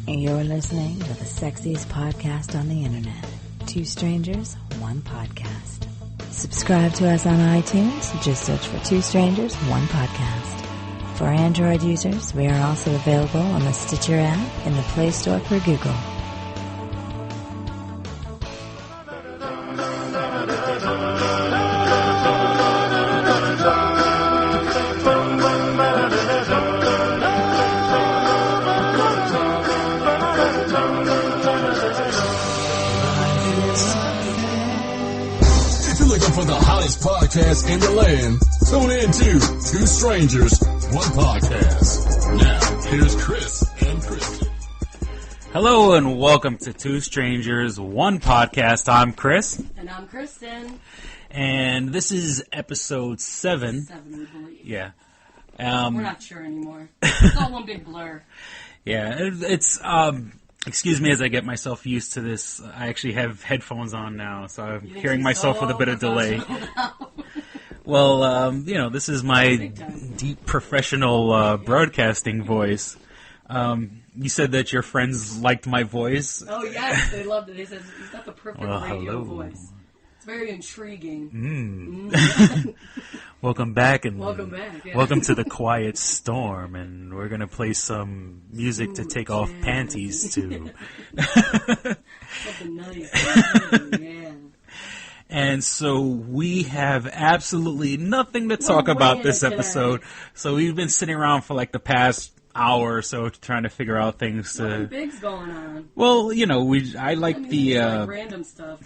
You're listening to the sexiest podcast on the internet. Two strangers, one podcast. Subscribe to us on iTunes. Just search for Two Strangers, One Podcast. For Android users, we are also available on the Stitcher app in the Play Store for Google. Podcast in the land. Tune in to Two Strangers, One Podcast. Now, here's Chris and Kristen. Hello and welcome to Two Strangers, One Podcast. I'm Chris. And I'm Kristen. And this is episode 7. 7, we believe. Yeah. We're not sure anymore. It's all one big blur. Yeah, it's excuse me as I get myself used to this. I actually have headphones on now, so I'm hearing myself with a bit of delay. Well, this is my deep professional broadcasting voice. You said that your friends liked my voice. Oh, yes, they loved it. They said he's got the perfect radio voice. It's very intriguing. Welcome back, and welcome back. Yeah. Welcome to the Quiet Storm, and we're gonna play some music to take off panties to. Something nice. Yeah. And so we have absolutely nothing to talk about this episode. So we've been sitting around for like the past hour or so trying to figure out things. Nothing big's going on. Well, I like like random stuff.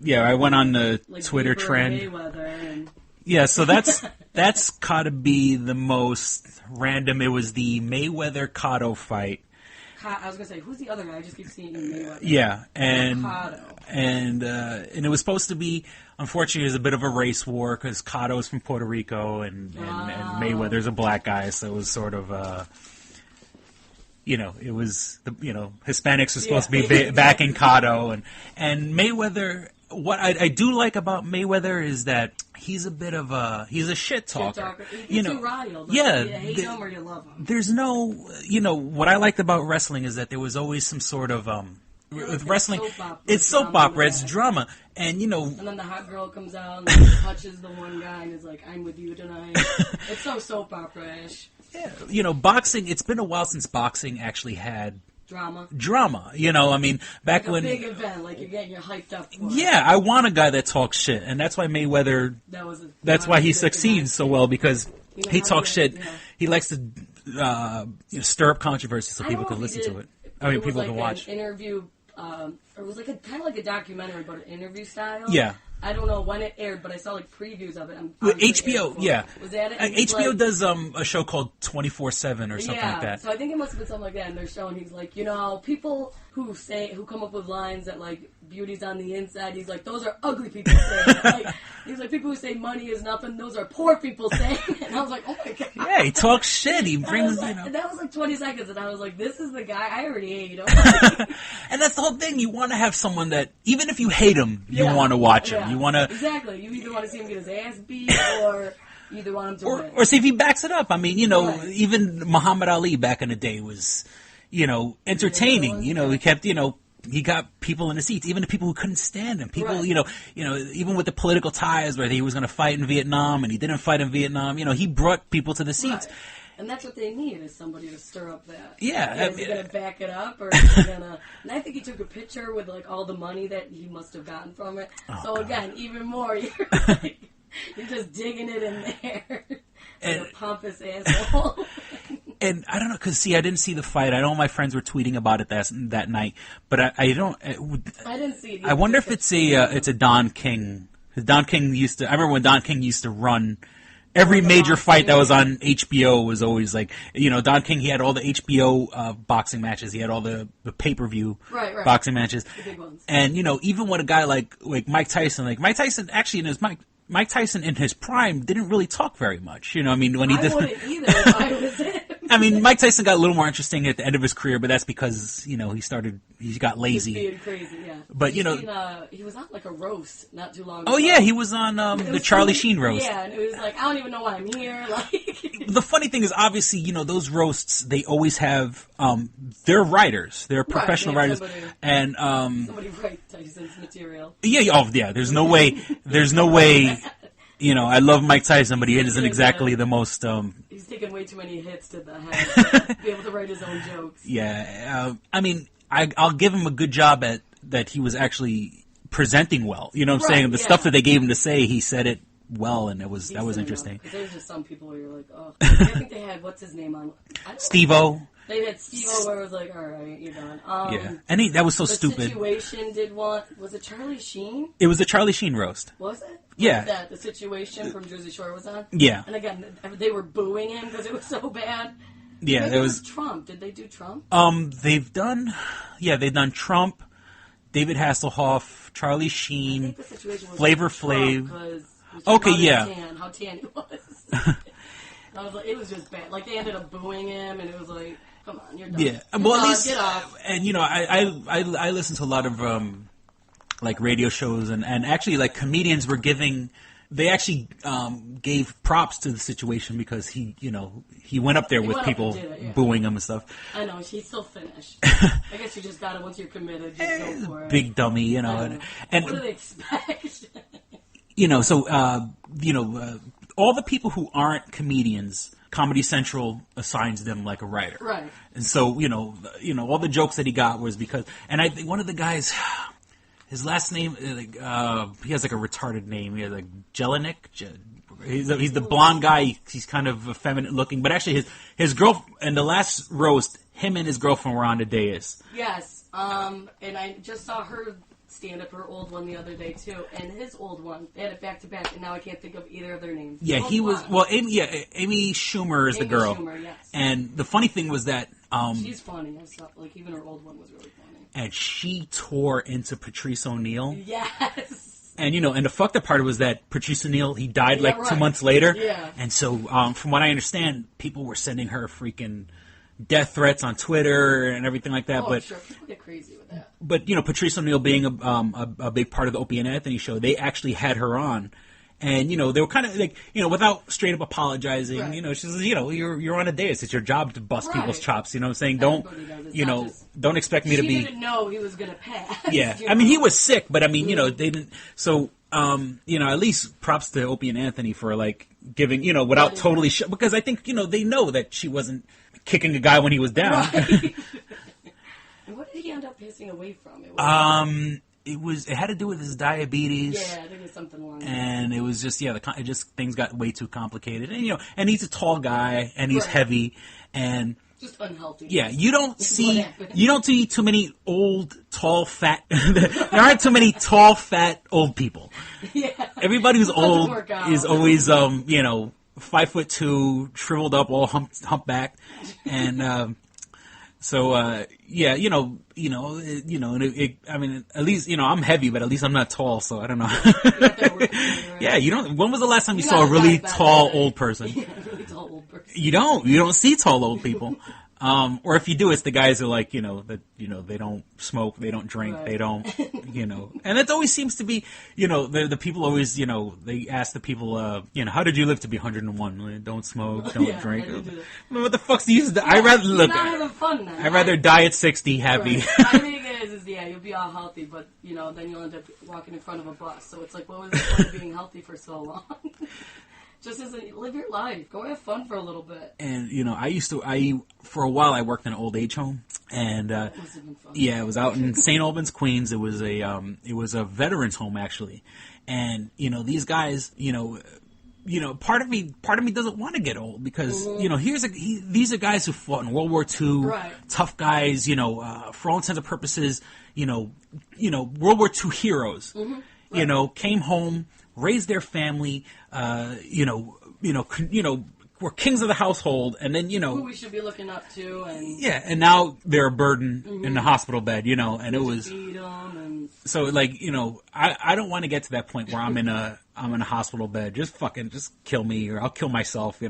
I went on the like Twitter Bieber trend. And Yeah, so that's gotta be the most random. It was the Mayweather-Cotto fight. I was gonna say, who's the other guy? I just keep seeing Mayweather. Yeah, and Cotto. And it was supposed to be, unfortunately, it was a bit of a race war because Cotto's from Puerto Rico and Mayweather's a black guy, so it was sort of it was Hispanics were supposed to be backing Cotto and Mayweather. What I do like about Mayweather is that he's a shit talker. He's too riled. You hate him or you love him. There's no, what I liked about wrestling is that there was always some sort of with wrestling. It's soap opera. It's drama, and And then the hot girl comes out and touches the one guy and is like, "I'm with you tonight." It's so soap opera-ish. Yeah, boxing. It's been a while since boxing actually had drama. Back like when a big event, like you're getting hyped up for. Yeah, I want a guy that talks shit, and that's why Mayweather. That's why he succeeds so well because he talks shit. Yeah. He likes to stir up controversy so people can listen to it. People can watch. An interview, it was like kind of like a documentary, but an interview style. Yeah. I don't know when it aired, but I saw like previews of it. HBO, yeah. Was that it? HBO does a show called 24/7 or something like that. So I think it must have been something like that. And they're showing he's like, people who come up with lines that like beauty's on the inside. He's like, those are ugly people saying. He's like, people who say money is nothing. Those are poor people saying. And I was like, oh my god. Yeah, he talks shit. He brings And that was like 20 seconds, and I was like, this is the guy I already hate. And that's the whole thing. You want to have someone that even if you hate him, you want to watch him. You want to exactly. You either want to see him get his ass beat, or you either want him to win. Or see if he backs it up. Even Muhammad Ali back in the day was, entertaining. He kept, he got people in the seats, even the people who couldn't stand him. People, even with the political ties where he was going to fight in Vietnam and he didn't fight in Vietnam. He brought people to the seats. Right. And that's what they need, is somebody to stir up that. Yeah. Is he going to back it up, or is he going to... And I think he took a picture with, like, all the money that he must have gotten from it. So, again, even more, you're just digging it in there. And a pompous asshole. And I don't know, because, I didn't see the fight. I know my friends were tweeting about it that night, but I don't... I didn't see it. I wonder if it's a Don King. Don King I remember when Don King used to run... Every major fight that was on HBO was always like, Don King, he had all the HBO boxing matches. He had all the pay-per-view boxing matches. The big ones. And, even with a guy like Mike Tyson, actually Mike Tyson in his prime didn't really talk very much. When he did. I wouldn't either if I was him. I mean, Mike Tyson got a little more interesting at the end of his career, but that's because, he got lazy. He's being crazy, yeah. But, he was on like a roast not too long ago. Oh, yeah, he was on the Charlie Sheen roast. Yeah, and it was like, I don't even know why I'm here. Like, the funny thing is, obviously, those roasts, they always have, they're writers. They're professional writers. And, somebody write Tyson's material. Yeah, there's no way, I love Mike Tyson, but he isn't exactly the most, He's taken way too many hits to the head to be able to write his own jokes. Yeah, I mean, I'll give him a good job at that he was actually presenting well. You know what I'm saying? The stuff that they gave him to say, he said it well, and that was interesting. Because there's just some people where you're like, oh. I think they had, what's his name on? Steve-O. They had Steve-O where it was like, all right, you're done. Yeah. And that was so stupid. The Situation did one. Was it Charlie Sheen? It was the Charlie Sheen roast. Was it? Yeah. That The Situation from Jersey Shore was on? Yeah. And again, they were booing him because it was so bad. Yeah, there was Trump. Did they do Trump? They've done Trump, David Hasselhoff, Charlie Sheen, I think The Situation was Flavor Flav. Okay, yeah. How tan he was. I was like, it was just bad. Like, they ended up booing him, and it was like, come on, you're done. Yeah, well, at least, get off. And I listen to a lot of like radio shows, and actually, like, comedians were giving. They actually gave props to The Situation because he went up there with people booing him and stuff. I know, he's still finished. I guess you just got it once you're committed. Just go for it. Big dummy, and what do they expect? All the people who aren't comedians, Comedy Central assigns them like a writer. Right. And so, all the jokes that he got was because, and I think one of the guys, his last name, he has like a retarded name. He has like Jelinek. He's the blonde guy. He's kind of effeminate looking, but actually his girlfriend, in the last roast, him and his girlfriend were on the dais. Yes. And I just saw her stand up, her old one, the other day too, and his old one. They had it back to back, and now I can't think of either of their names. Yeah, he was. Well, Amy Schumer is the girl. Schumer, yes. And the funny thing was that she's funny. I saw, like, even her old one was really funny. And she tore into Patrice O'Neal. Yes. And and the fucked up part was that Patrice O'Neal, he died 2 months later. Yeah. And so, from what I understand, people were sending her freaking death threats on Twitter and everything like that. Oh, but sure, people get crazy with that. But Patrice O'Neal being a big part of the Opie and Anthony show, they actually had her on, and they were kind of like without straight up apologizing. Right. She says, you're on a dais. It's your job to bust people's chops. You know what I'm saying? Don't expect me to be. She didn't know he was going to pass. Yeah, I mean, he was sick, but I mean, they didn't. So, at least props to Opie and Anthony for like giving, without totally because I think they know that she wasn't kicking a guy when he was down. Right. And what did he end up pissing away from? It had to do with his diabetes. Yeah, I think it was something along that. And it was just things got way too complicated. And and he's a tall guy and he's heavy and just unhealthy. Yeah, you don't see too many old, tall, fat. There aren't too many tall, fat, old people. Yeah. Everybody who's old is always 5'2", shriveled up, all humpbacked, and so I mean, at least I'm heavy, but at least I'm not tall, so I don't know. Yeah, when was the last time you saw a really tall old person? Yeah, really tall old person. You don't see tall old people. Or if you do, it's the guys who they don't smoke, they don't drink, right. They don't, and that always seems to be, the people always, they ask the people, how did you live to be 101? Don't smoke, don't drink. What the fuck's the use of that? I'd rather look. Not having fun then. I'd rather die at 60 happy. Right. My thing is you'll be all healthy, but then you'll end up walking in front of a bus. So it's like, what was the point of being healthy for so long? Just live your life. Go have fun for a little bit. And for a while I worked in an old age home, and that must have been fun. Yeah, it was out in St. Albans, Queens. It was a veterans home actually, and these guys, part of me doesn't want to get old because these are guys who fought in World War II, right. Tough guys, for all intents and purposes, World War II heroes, right. Came home, raised their family, were kings of the household, and then who we should be looking up to, and and now they're a burden in the hospital bed, and it was so I don't want to get to that point where I'm in a hospital bed. Just kill me, or I'll kill myself.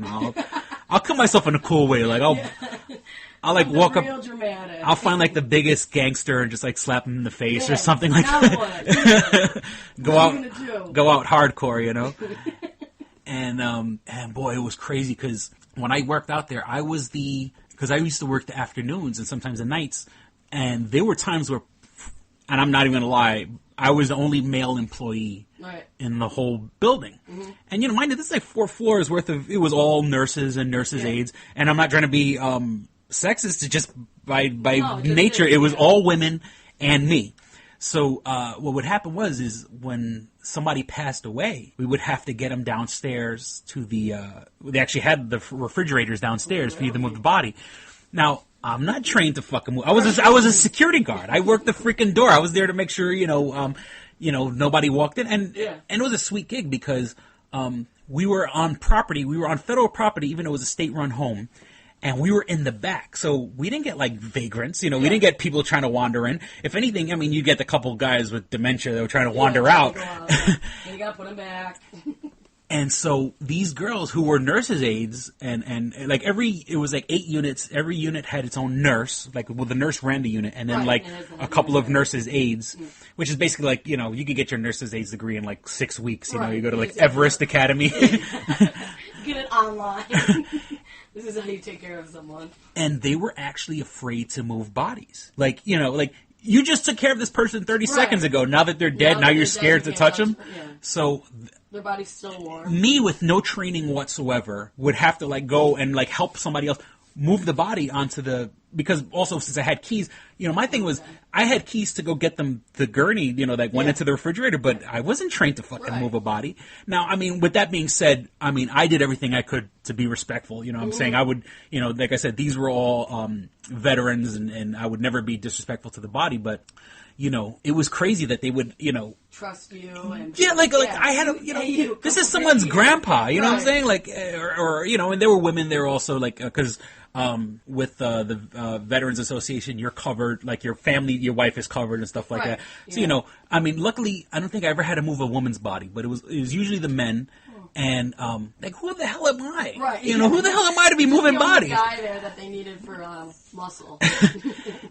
I'll kill myself in a cool way. Like I'll like walk up. Dramatic. I'll find like the biggest gangster and just like slap him in the face or something like that. Go out hardcore, you know. And boy, it was crazy because when I worked out there, because I used to work the afternoons and sometimes the nights, and there were times where, and I'm not even gonna lie, I was the only male employee in the whole building. Mm-hmm. And you know, mind you, this is like 4 floors worth of. It was all nurses and nurses' aides, and I'm not trying to be sexist. To just by nature, it was all women and me. So what would happen is when somebody passed away, we would have to get them downstairs to the. They actually had the refrigerators downstairs for you to move the body. Now I'm not trained to fucking move. I was a security guard. I worked the freaking door. I was there to make sure nobody walked in, and it was a sweet gig because we were on property. We were on federal property, even though it was a state-run home. And we were in the back, so we didn't get, like, vagrants, you know, we didn't get people trying to wander in. If anything, I mean, you get the couple guys with dementia that were trying to wander out. And you gotta put them back. And so these girls who were nurses' aides, and like it was like 8 units, every unit had its own nurse, like, well, the nurse ran the unit, and then, like, a couple of nurses' aides, which is basically like, you know, you could get your nurses' aides degree in, like, 6 weeks, you know, you go to, like, Everest Academy. Get it online. This is how you take care of someone. And they were actually afraid to move bodies. Like, you know, like, you just took care of this person 30 seconds ago. Now that they're dead, now you're scared to touch them. Yeah. So their body's still warm. Me, with no training whatsoever, would have to, like, go and, like, help somebody else move the body onto the... Because also, since I had keys, you know, my thing was, I had keys to go get them the gurney, you know, that went into the refrigerator, but I wasn't trained to fucking move a body. Now, I mean, with that being said, I mean, I did everything I could to be respectful, you know what I'm saying? I would, you know, like I said, these were all veterans, and I would never be disrespectful to the body, but... You know, it was crazy that they would, you know... Trust you and... Yeah, like I had a, you know... this is someone's grandpa, you know what I'm saying? Like, or, you know, and there were women there also, like, because with the Veterans Association, you're covered, like, your family, your wife is covered and stuff like that. So, you know, I mean, luckily, I don't think I ever had to move a woman's body, but it was usually the men. And, like, who the hell am I? Right. You know, who the hell am I to be moving bodies? There's a guy there that they needed for muscle.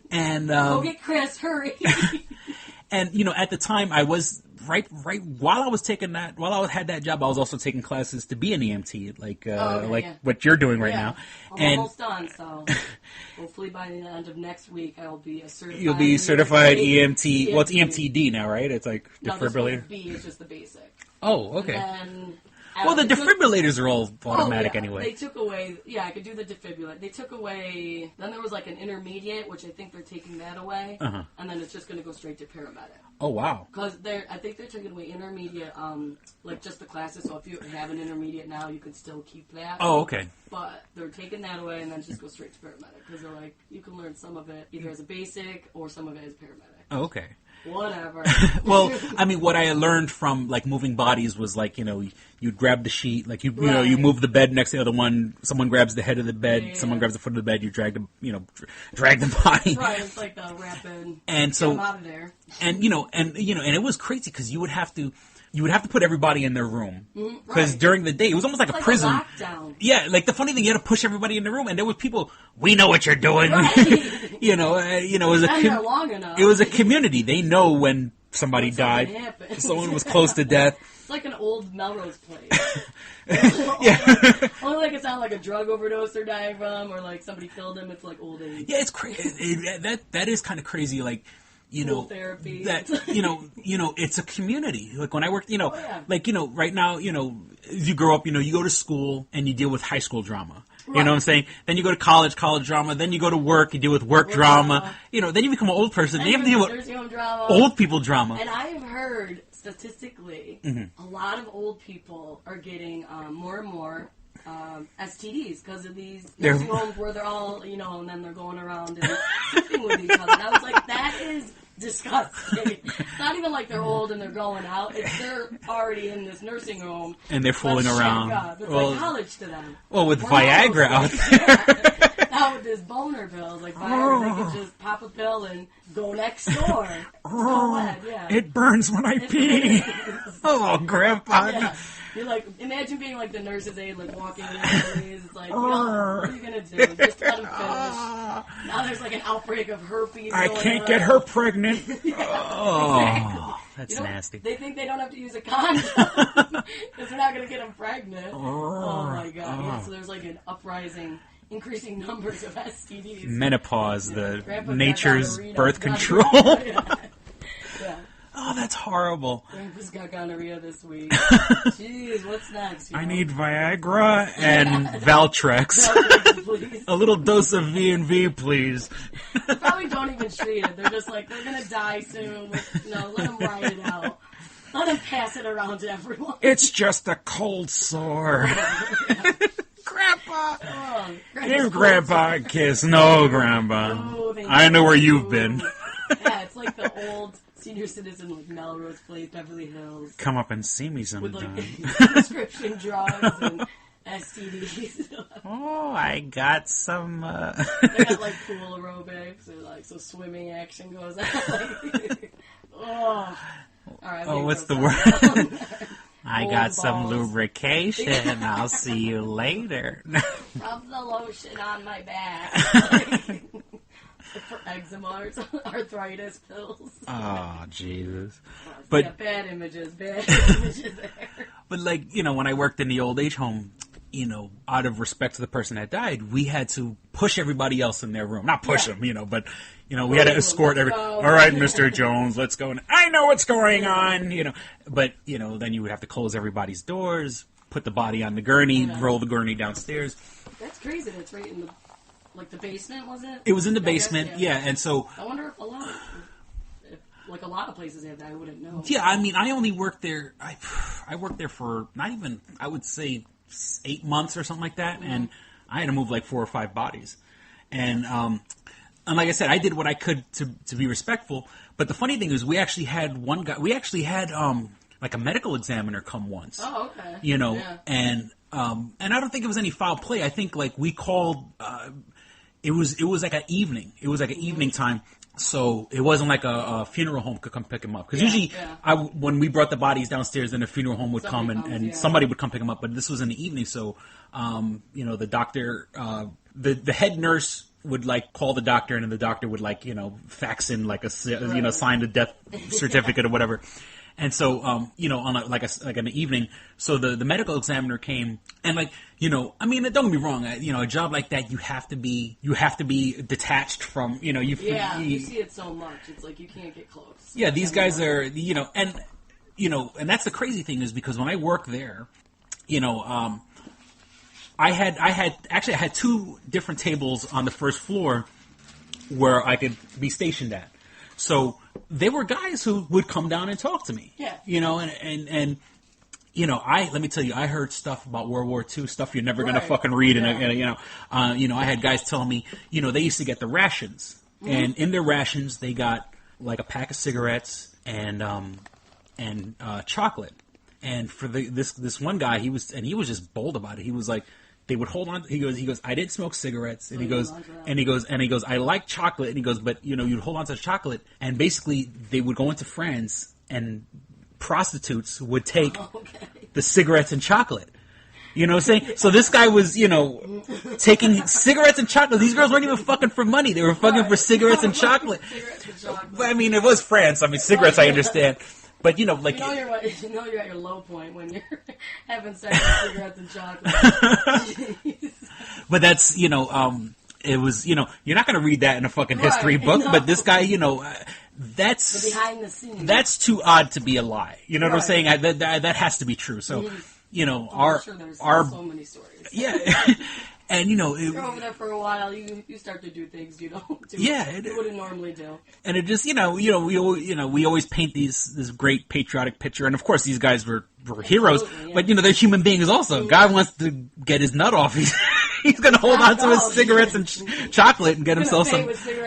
And go get Chris, hurry. And, you know, at the time, I was right while I was taking that, while I had that job, I was also taking classes to be an EMT, like what you're doing right now. I'm almost done, so hopefully by the end of next week, I will be a certified. You'll be certified EMT. Well, it's EMTD now, right? It's like defibrillator. No, B is just the basic. Oh, okay. And then, well, the defibrillators are all automatic anyway. They took away, I could do the defibrillator. They took away, then there was like an intermediate, which I think they're taking that away. And then it's just going to go straight to paramedic. Oh, wow. Because I think they're taking away intermediate, like just the classes. So if you have an intermediate now, you can still keep that. Oh, okay. But they're taking that away and then just go straight to paramedic. Because they're like, you can learn some of it either as a basic or some of it as paramedic. Oh, okay. Whatever. Well, I mean, what I learned from, like, moving bodies was, like, you know, you'd grab the sheet, like, you know, you move the bed next to the other one, someone grabs the head of the bed, someone grabs the foot of the bed, you drag the body. Right, it's like the wrapping, and so, get them out of there. And, and it was crazy, because you would have to put everybody in their room. Because during the day, it was almost like a prison. A lockdown. Yeah, like the funny thing, you had to push everybody in the room, and there was people, we know what you're doing. Right. It was a community. They know when somebody died. Someone was close to death. It's like an old Melrose place. Yeah. Only like it's not like a drug overdose they're dying from, or like somebody killed him. It's like old age. Yeah, it's crazy. That is kind of crazy. Like, therapy. That it's a community. Like when I worked, like right now, as you grow up, you go to school and you deal with high school drama. Right. You know what I'm saying? Then you go to college drama. Then you go to work, you deal with work drama. Then you become an old person. Then you have to deal with old people drama. And I have heard statistically, a lot of old people are getting more and more STDs because of these nursing homes where they're all, and then they're going around and sleeping with each other. And I was like, that is disgusting. It's not even like they're old and they're going out. It's they're already in this nursing home. And they're fooling around. It's like college to them. Well, with Viagra out there. his boner pills. Like, Viagra, they could just pop a pill and go next door. Go ahead, yeah. It burns when I pee. Oh, Grandpa. Yeah. You're like, imagine being like the nurse's aide, like walking in the breeze. It's like, what are you gonna do? Just let him finish. Now there's like an outbreak of herpes. I going can't around. get her pregnant. Exactly. That's nasty. They think they don't have to use a condom because they're not gonna get them pregnant. Oh my god! Yeah, so there's like an uprising, increasing numbers of STDs. Menopause, Grandpa nature's got birth gonorrhea. control. Yeah. Oh, that's horrible. Grandpa's got gonorrhea this week. Jeez, what's next? I need Viagra and Valtrex. Please. A little dose of V&V, please. They probably don't even treat it. They're just like, they're gonna die soon. No, let them ride it out. Let them pass it around to everyone. It's just a cold sore. Grandpa! Oh, Give Grandpa a kiss. No, Grandpa. Oh, I know where you've been. Yeah, it's like the old senior citizen, like Melrose Place, Beverly Hills. Come up and see me With sometime. like prescription drugs and STDs. Oh, I got some... They got like pool aerobics or like so swimming action goes on. Like, oh. All right, Oh, what's the word? word? I Old got some balls. lubrication. I'll see you later. Rub the lotion on my back. For eczema or arthritis pills. Oh, Jesus. But But, bad images there. but like, you know, when I worked in the old age home, you know, out of respect to the person that died, we had to push everybody else in their room. Not push them, you know, but, you know, we had to escort every... Let's go. All right, Mr. Jones, let's go. And I know what's going on, you know. But, you know, then you would have to close everybody's doors, put the body on the gurney, roll the gurney downstairs. That's crazy that it's right in the, like, the basement, was it? It was in the I guess, basement, yeah, and so... I wonder if a lot of places have that, I wouldn't know. Yeah, I mean, I only worked there... I worked there for not even, I would say, 8 months or something like that, and I had to move like 4 or 5 bodies. And like I said, I did what I could to be respectful. But the funny thing is, we actually had one guy... We actually had, like, a medical examiner come once. Oh, okay. You know, Yeah. and I don't think it was any foul play. I think, like, we called... It was like an evening. It was like an evening time. So it wasn't like a funeral home could come pick him up. Because usually when we brought the bodies downstairs, then the funeral home would come and somebody would come pick them up. But this was in the evening. So, you know, the doctor, the head nurse would like call the doctor, and then the doctor would like, you know, fax in like you know, sign the death certificate or whatever. And so, you know, on like an evening, so the medical examiner came, and like, you know, I mean, don't get me wrong, you know, a job like that, you have to be detached from, you know, you see it so much. It's like you can't get close. Yeah, these guys are, you know, and that's the crazy thing is because when I worked there, you know, I had 2 different tables on the first floor where I could be stationed at. So they were guys who would come down and talk to me. Yeah. You know, and you know, let me tell you, I heard stuff about World War II, stuff you're never gonna fucking read. Yeah. And you know, I had guys telling me, you know, they used to get the rations, and in their rations they got like a pack of cigarettes and chocolate. And for this one guy, he was just bold about it. He was like, they would hold on. He goes, I didn't smoke cigarettes, and he goes, I like chocolate, and he goes, but you know, you'd hold on to the chocolate, and basically they would go into France, and prostitutes would take the cigarettes and chocolate. You know what I'm saying? So this guy was, you know, taking cigarettes and chocolate. These girls weren't even fucking for money; they were fucking for cigarettes and chocolate. I mean, it was France. I mean, cigarettes, I understand. But, you know, like... you're at your low point when you're having sex with cigarettes and chocolate. But that's, you know, it was, you know, you're not going to read that in a fucking history book, but this guy, you know, that's... The behind the scenes. That's too odd to be a lie. You know what I'm saying? That has to be true. So, you know, I'm sure there's so many stories. Yeah. And, you know... You're over there for a while, you start to do things you don't do. Yeah. You wouldn't normally do. And it just, we always paint this great patriotic picture. And, of course, these guys were heroes. Yeah. But, you know, they're human beings also. God wants to get his nut off. He's going to hold on to his cigarettes and chocolate and get himself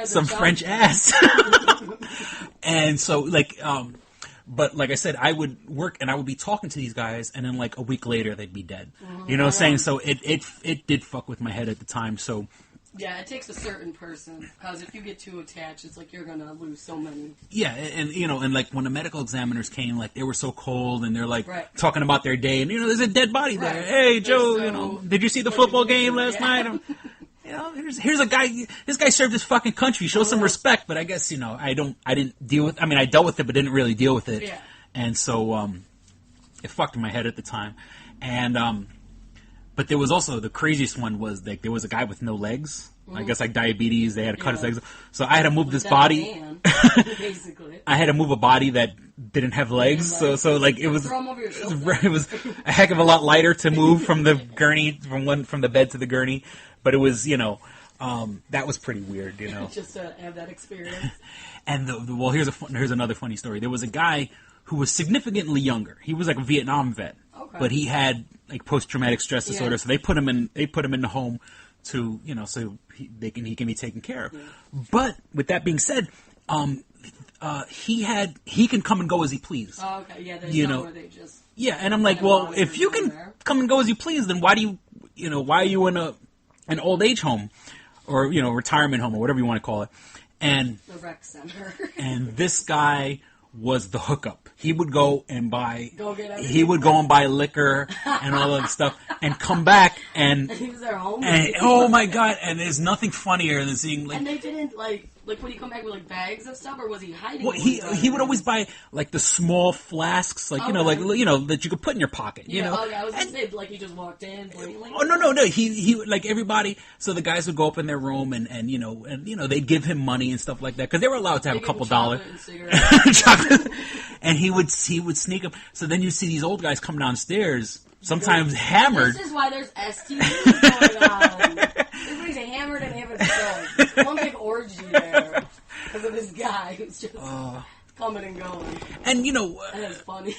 some French ass. And so, like... But like I said, I would work and I would be talking to these guys, and then like a week later they'd be dead. You know what I'm saying? So it did fuck with my head at the time. So, Yeah, it takes a certain person, because if you get too attached, it's like you're gonna lose so many. Yeah, and like when the medical examiners came, like they were so cold, and they're like Right. talking about their day, and there's a dead body there. Right. Hey, They're Joe, so did you see the football game last yeah. night? Here's a guy. This guy served his fucking country. Show some respect. But I guess I didn't deal with. I mean, I dealt with it, but didn't really deal with it. Yeah. And so it fucked in my head at the time, and but there was also the craziest one was like there was a guy with no legs. I guess like diabetes, they had to cut his legs. So I had to move this body. Man, basically. I had to move a body that didn't have legs. So like it was Throw 'em over your shoulder. it was a heck of a lot lighter to move from the gurney from the bed to the gurney. But it was that was pretty weird, Just to have that experience. And here's another funny story. There was a guy who was significantly younger. He was like a Vietnam vet, but he had like post-traumatic stress disorder. So they put him in the home to so he can be taken care of. But with that being said, he can come and go as he please. Oh, okay, yeah, there's where they just and I'm like, well, if you can come and go as you please, then why do why are you in an old age home or retirement home or whatever you want to call it? And the rec center. And this guy was the hookup. He would go and buy. He would go and buy liquor and all that stuff, and come back and. He was their home. And oh my god! And there's nothing funnier than seeing like. And they didn't like would he come back with like bags of stuff, or was he hiding? Well, he would always buy like the small flasks, like that you could put in your pocket. Okay, I was gonna say like he just walked in. Oh no! He like everybody. So the guys would go up in their room and they'd give him money and stuff like that because they were allowed to have a couple dollars. Chocolate. And he would sneak up. So then you see these old guys come downstairs, sometimes hammered. This is why there's STDs going on. Everybody's hammered and having sex. One big orgy there because of this guy who's just coming and going. And and it's funny.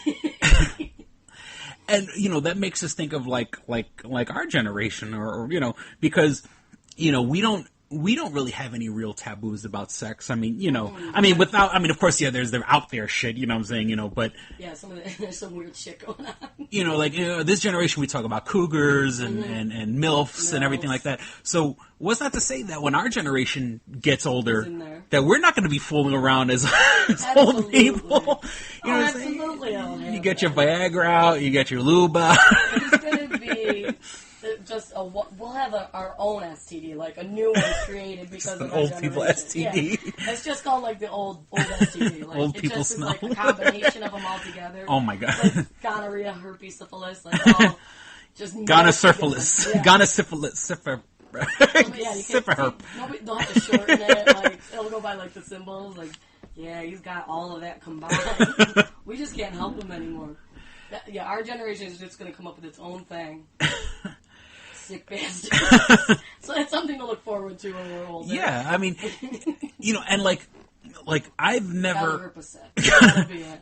And that makes us think of like our generation, or because we don't really have any real taboos about sex. I mean, of course, there's the out there shit, you know what I'm saying, but... Yeah, there's some weird shit going on. This generation, we talk about cougars and MILFs and everything like that. So, what's not to say that when our generation gets older, that we're not going to be fooling around as old people? You know what I'm saying? Absolutely. You get your Viagra out, you get your lube out. It's going to be... we'll have our own STD, like a new one created because of old people STD. Yeah. It's just called like the old STD. Like, old people smell. It's like a combination of them all together. Oh my god! Like gonorrhea, herpes, syphilis, like all just gonosyphilis, gonosyphilis, syphilis. They'll have to shorten it. Like it'll go by like the symbols. Like he's got all of that combined. We just can't help him anymore. Our generation is just going to come up with its own thing. Sick bastard. So that's something to look forward to when we're older. Yeah, I mean, and like I've never. Gotta be it.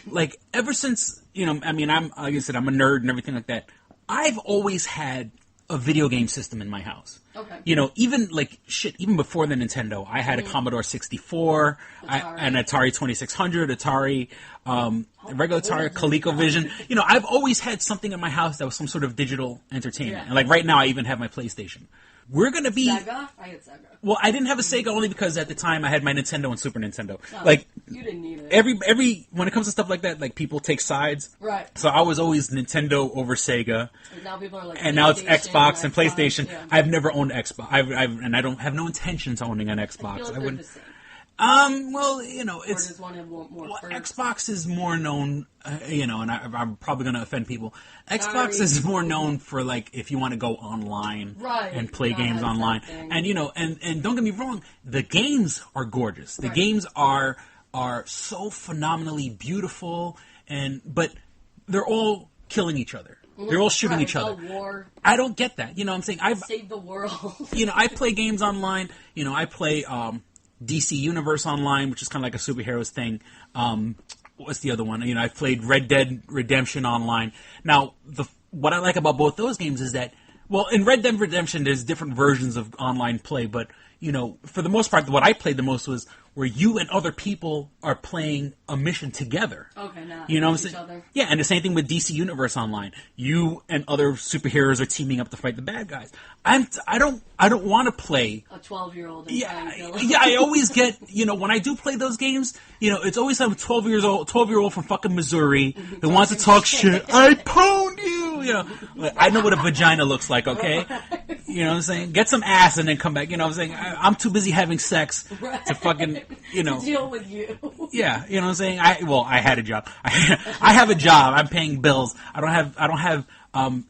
Like ever since I'm like I said, I'm a nerd and everything like that. I've always had a video game system in my house. Okay. Even before the Nintendo, I had a Commodore 64, an Atari 2600, Atari, regular Atari, ColecoVision. I've always had something in my house that was some sort of digital entertainment. Yeah. And like right now, I even have my PlayStation. We're gonna be Sega. I had Sega. Well, I didn't have a Sega only because at the time I had my Nintendo and Super Nintendo. You didn't need it. Every when it comes to stuff like that, like people take sides. Right. So I was always Nintendo over Sega. And now people are like. And now it's Xbox and PlayStation. Yeah. I've never owned Xbox. And I don't have no intentions of owning an Xbox. I feel like I wouldn't. the same. It's does one have more Xbox is more known, and I'm probably going to offend people. Xbox is more known for like if you want to go online and play games online, and and don't get me wrong, the games are gorgeous. The games are so phenomenally beautiful, but they're all killing each other. They're all shooting each other. War. I don't get that. You know what I'm saying? I've saved the world. I play games online. I play DC Universe Online, which is kind of like a superheroes thing. What's the other one? I played Red Dead Redemption Online. Now, what I like about both those games is that Well, in Red Dead Redemption, there's different versions of online play, but, you know, for the most part, what I played the most was where you and other people are playing a mission together. Okay, now you know what I'm each saying? other. Yeah, and the same thing with DC Universe Online. You and other superheroes are teaming up to fight the bad guys. I don't want to play A 12-year-old. yeah, I always get, you know, when I do play those games, you know, it's always some 12-year-old from fucking Missouri who wants to talk shit. I pwned you, you know. Like, I know what a vagina looks like, okay? You know what I'm saying? Get some ass and then come back. You know what I'm saying? I'm too busy having sex to fucking, you know. To deal with you. Yeah, you know what I'm saying? I had a job. I have a job. I'm paying bills. I don't have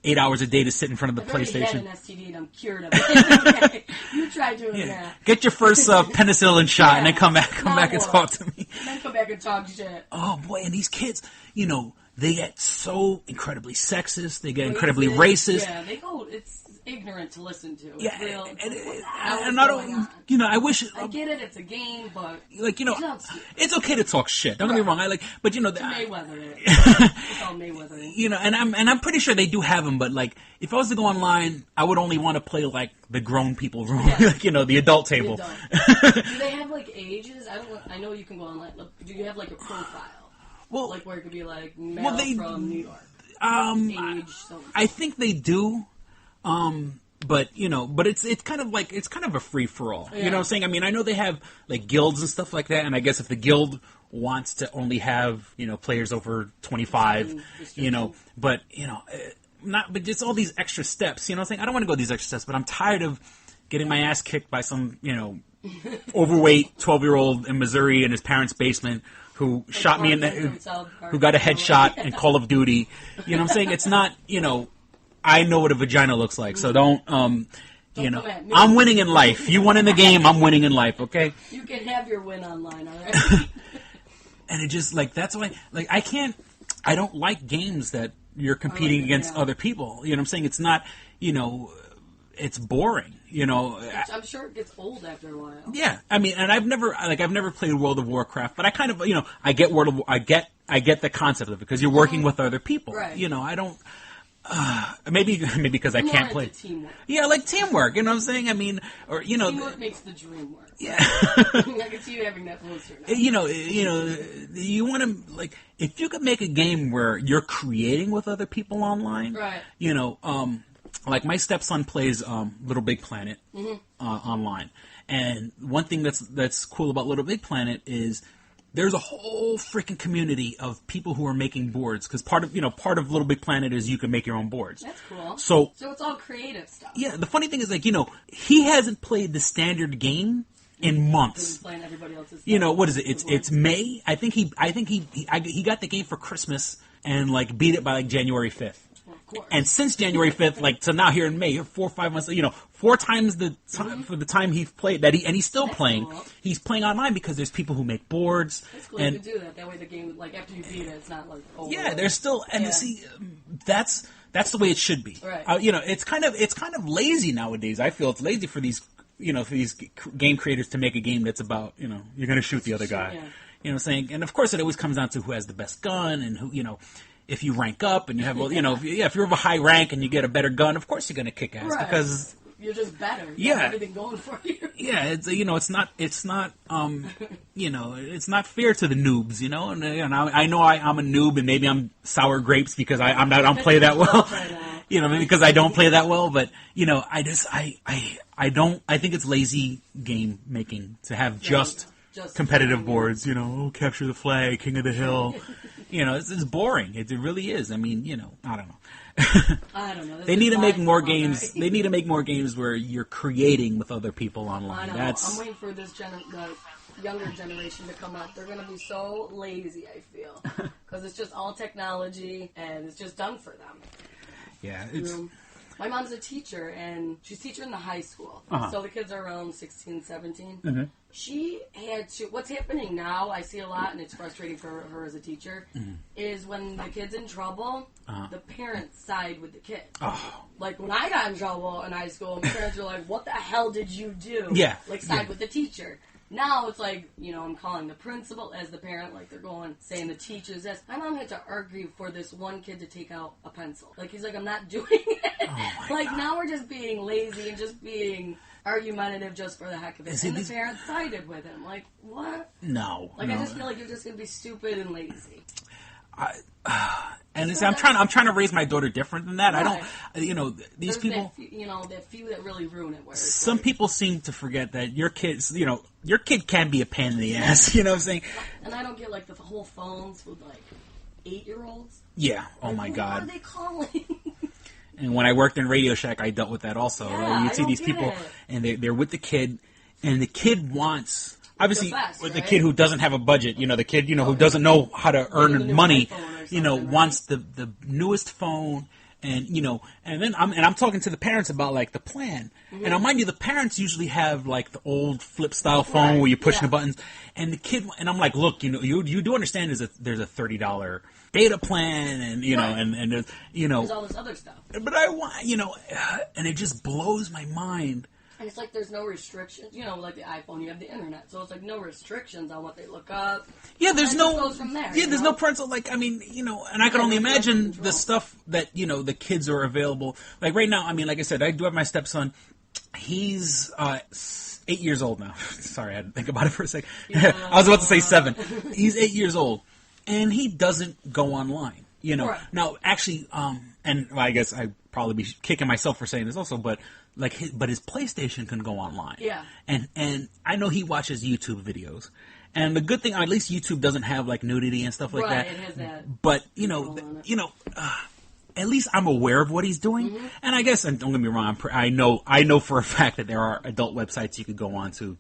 8 hours a day to sit in front of the PlayStation. I had an STD and I'm cured of it. You try doing that. Get your first penicillin shot and then come back and talk to me. And then come back and talk shit. Oh boy, and these kids, you know, they get so incredibly sexist. They get incredibly racist. Yeah, it's ignorant to listen to. Yeah, real, and I don't, you know, I wish. I get it, it's a game, but like, you know, it's okay to talk shit. Don't get me wrong. But you know, Mayweather. It's all Mayweather. You know, and I'm pretty sure they do have them. But like, if I was to go online, I would only want to play like the grown people room, like, you know, the adult table. Do they have like ages? I know you can go online. Do you have like a profile? Well, like where it could be like male from New York. Age. I think they do. But you know, it's kind of a free for all. You know what I'm saying? I mean, I know they have like guilds and stuff like that, and I guess if the guild wants to only have, you know, players over 25, you know, but you know, but just all these extra steps. You know what I'm saying? I don't want to go these extra steps, but I'm tired of getting my ass kicked by some, you know, overweight 12-year-old in Missouri in his parents' basement who shot me who got a headshot in Call of Duty. You know what I'm saying? It's not, you know. I know what a vagina looks like, so don't you know, I'm winning in life. You won in the game, I'm winning in life, okay? You can have your win online, all right? And it just, like, that's why, like, I don't like games that you're competing against other people. You know what I'm saying? It's not, you know, it's boring, you know. I'm sure it gets old after a while. Yeah, I mean, and I've never played World of Warcraft, but I kind of, you know, I get I get the concept of it because you're working with other people. Right. You know, I don't. Maybe because I can't play. Teamwork. Yeah, like teamwork. You know what I'm saying? I mean, or you know, teamwork makes the dream work. Yeah, I can see you having that poster now. You know, you want to, like, if you could make a game where you're creating with other people online, right? You know, like my stepson plays Little Big Planet online, and one thing that's cool about Little Big Planet is there's a whole freaking community of people who are making boards, because part of Little Big Planet is you can make your own boards. That's cool. So it's all creative stuff. Yeah, the funny thing is, like, you know, he hasn't played the standard game in months. Playing everybody else's you know, what is it? It's May. I think he got the game for Christmas and like beat it by like January 5th. And since January 5th, like, to now here in May, 4 or 5 months, you know, 4 times the time for the time he's played and he's still playing. Cool. He's playing online because there's people who make boards. It's cool you can do that. That way the game, like, after you beat it, it's not like over. Yeah, there's still, and see, that's the way it should be. Right. You know, it's kind of lazy nowadays. I feel it's lazy for these, you know, for these game creators to make a game that's about, you know, you're going to shoot the other guy. Yeah. You know what I'm saying? And of course, it always comes down to who has the best gun and who, you know. If you rank up and you have, you know, if you're of a high rank and you get a better gun, of course you're going to kick ass because you're just better. You have everything going for you. Yeah, it's, you know, it's not, you know, it's not fair to the noobs, you know. And I know I'm a noob and maybe I'm sour grapes because I don't play that well. You know, maybe because I don't play that well, but you know, I think it's lazy game making to have just competitive boards. You know, capture the flag, king of the hill. You know, it's boring. It really is. I mean, you know, I don't know. I don't know. They need to make more games. Right? They need to make more games where you're creating with other people online. I know. I'm waiting for this the younger generation to come up. They're going to be so lazy, I feel. Because it's just all technology, and it's just done for them. Yeah, it's... My mom's a teacher, and she's a teacher in the high school. So the kids are around 16, 17. Mm-hmm. She had to... What's happening now, I see a lot, and it's frustrating for her as a teacher, is when the kid's in trouble, the parents side with the kid. Oh. Like, when I got in trouble in high school, my parents were like, what the hell did you do? Yeah. Like, side with the teacher. Now it's like, I'm calling the principal as the parent, like they're saying the teachers this. My mom had to argue for this one kid to take out a pencil. Like, he's like, I'm not doing it. Like, now we're just being lazy and just being argumentative just for the heck of it. And the parents sided with him. Like, what? No. Like, I just feel like you're just going to be stupid and lazy. And I'm trying to raise my daughter different than that. Right. I don't, these people, that few that really ruin it. Where some people seem to forget that your kids, your kid can be a pain in the ass. You know what I'm saying? And I don't get like the whole phones with like 8-year-olds. Yeah. Oh my God. What are they calling? And when I worked in Radio Shack, I dealt with that also. Yeah, You'd see these people, and they're with the kid, and the kid wants. Obviously, with the kid who doesn't have a budget, the kid, who doesn't know how to earn money, wants the newest phone, and and then I'm talking to the parents about like the plan, and now mind you, the parents usually have like the old flip style phone where you're pushing the buttons, and the kid, and I'm like, look, you do understand there's a $30 data plan, and and there's there's all this other stuff, but I want and it just blows my mind. And it's like there's no restrictions. Like the iPhone, you have the internet. So it's like no restrictions on what they look up. Yeah, there's no... It goes from there, there's no parental... and I can only imagine the stuff that, the kids are available. Like right now, like I said, I do have my stepson. He's 8 years old now. Sorry, I had to think about it for a second. Yeah. I was about to say 7. He's 8 years old. And he doesn't go online. Right. Now, actually, and I guess I'd probably be kicking myself for saying this also, but his PlayStation can go online. Yeah. And I know he watches YouTube videos. And the good thing, at least YouTube doesn't have like nudity and stuff like that. Right, it has that. But at least I'm aware of what he's doing. Mm-hmm. And I guess, and don't get me wrong, I know for a fact that there are adult websites you could go on to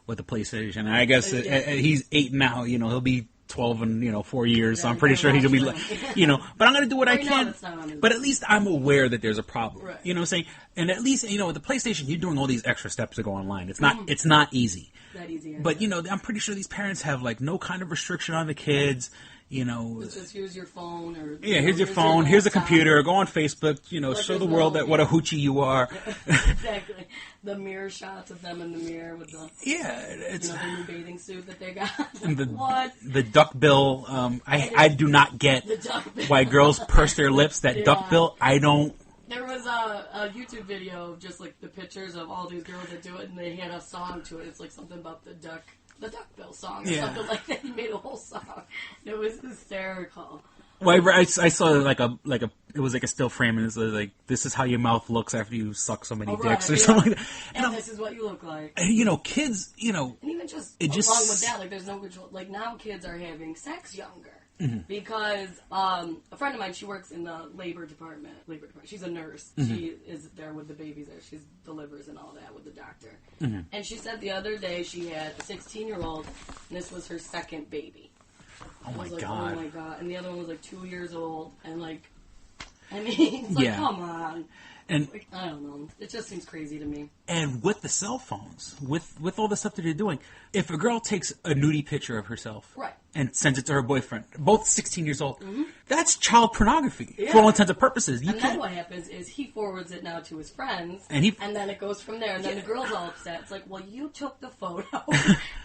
with the PlayStation. And I guess he's 8 now. He'll be 12 in 4 years, so I'm pretty sure he'll be but I'm going to do what I can. But at least I'm aware that there's a problem. Right. You know what I'm saying? And at least with the PlayStation, you're doing all these extra steps to go online. It's not easy. That easy. But I'm pretty sure these parents have like no kind of restriction on the kids. It's just here's your phone, or here's your phone, here's a computer, go on Facebook, show the world that what a hoochie you are. Exactly. The mirror shots of them in the mirror with the it's the new bathing suit that they got. And what? The duck bill. I do not get why girls purse their lips. That duck bill, I don't. There was a YouTube video of just like the pictures of all these girls that do it, and they had a song to it. It's like something about the duck bill song or something like that. He made a whole song. It was hysterical. Well, I saw it was like a still frame, and it's like, this is how your mouth looks after you suck so many dicks or something like that. And this is what you look like. And kids, and even along with that, like there's no control. Like now, kids are having sex younger. Mm-hmm. Because a friend of mine, she works in the labor department. She's a nurse. Mm-hmm. She is there with the babies there. She delivers and all that with the doctor. Mm-hmm. And she said the other day she had a 16-year-old, and this was her second baby. Oh my God. Oh my God. And the other one was like 2 years old. And it's like, come on. And I don't know. It just seems crazy to me. And with the cell phones, with all the stuff that they're doing, if a girl takes a nudie picture of herself and sends it to her boyfriend, both 16 years old, that's child pornography for all intents and purposes. Then what happens is he forwards it now to his friends, and then it goes from there. And then the girl's all upset. It's like, well, you took the photo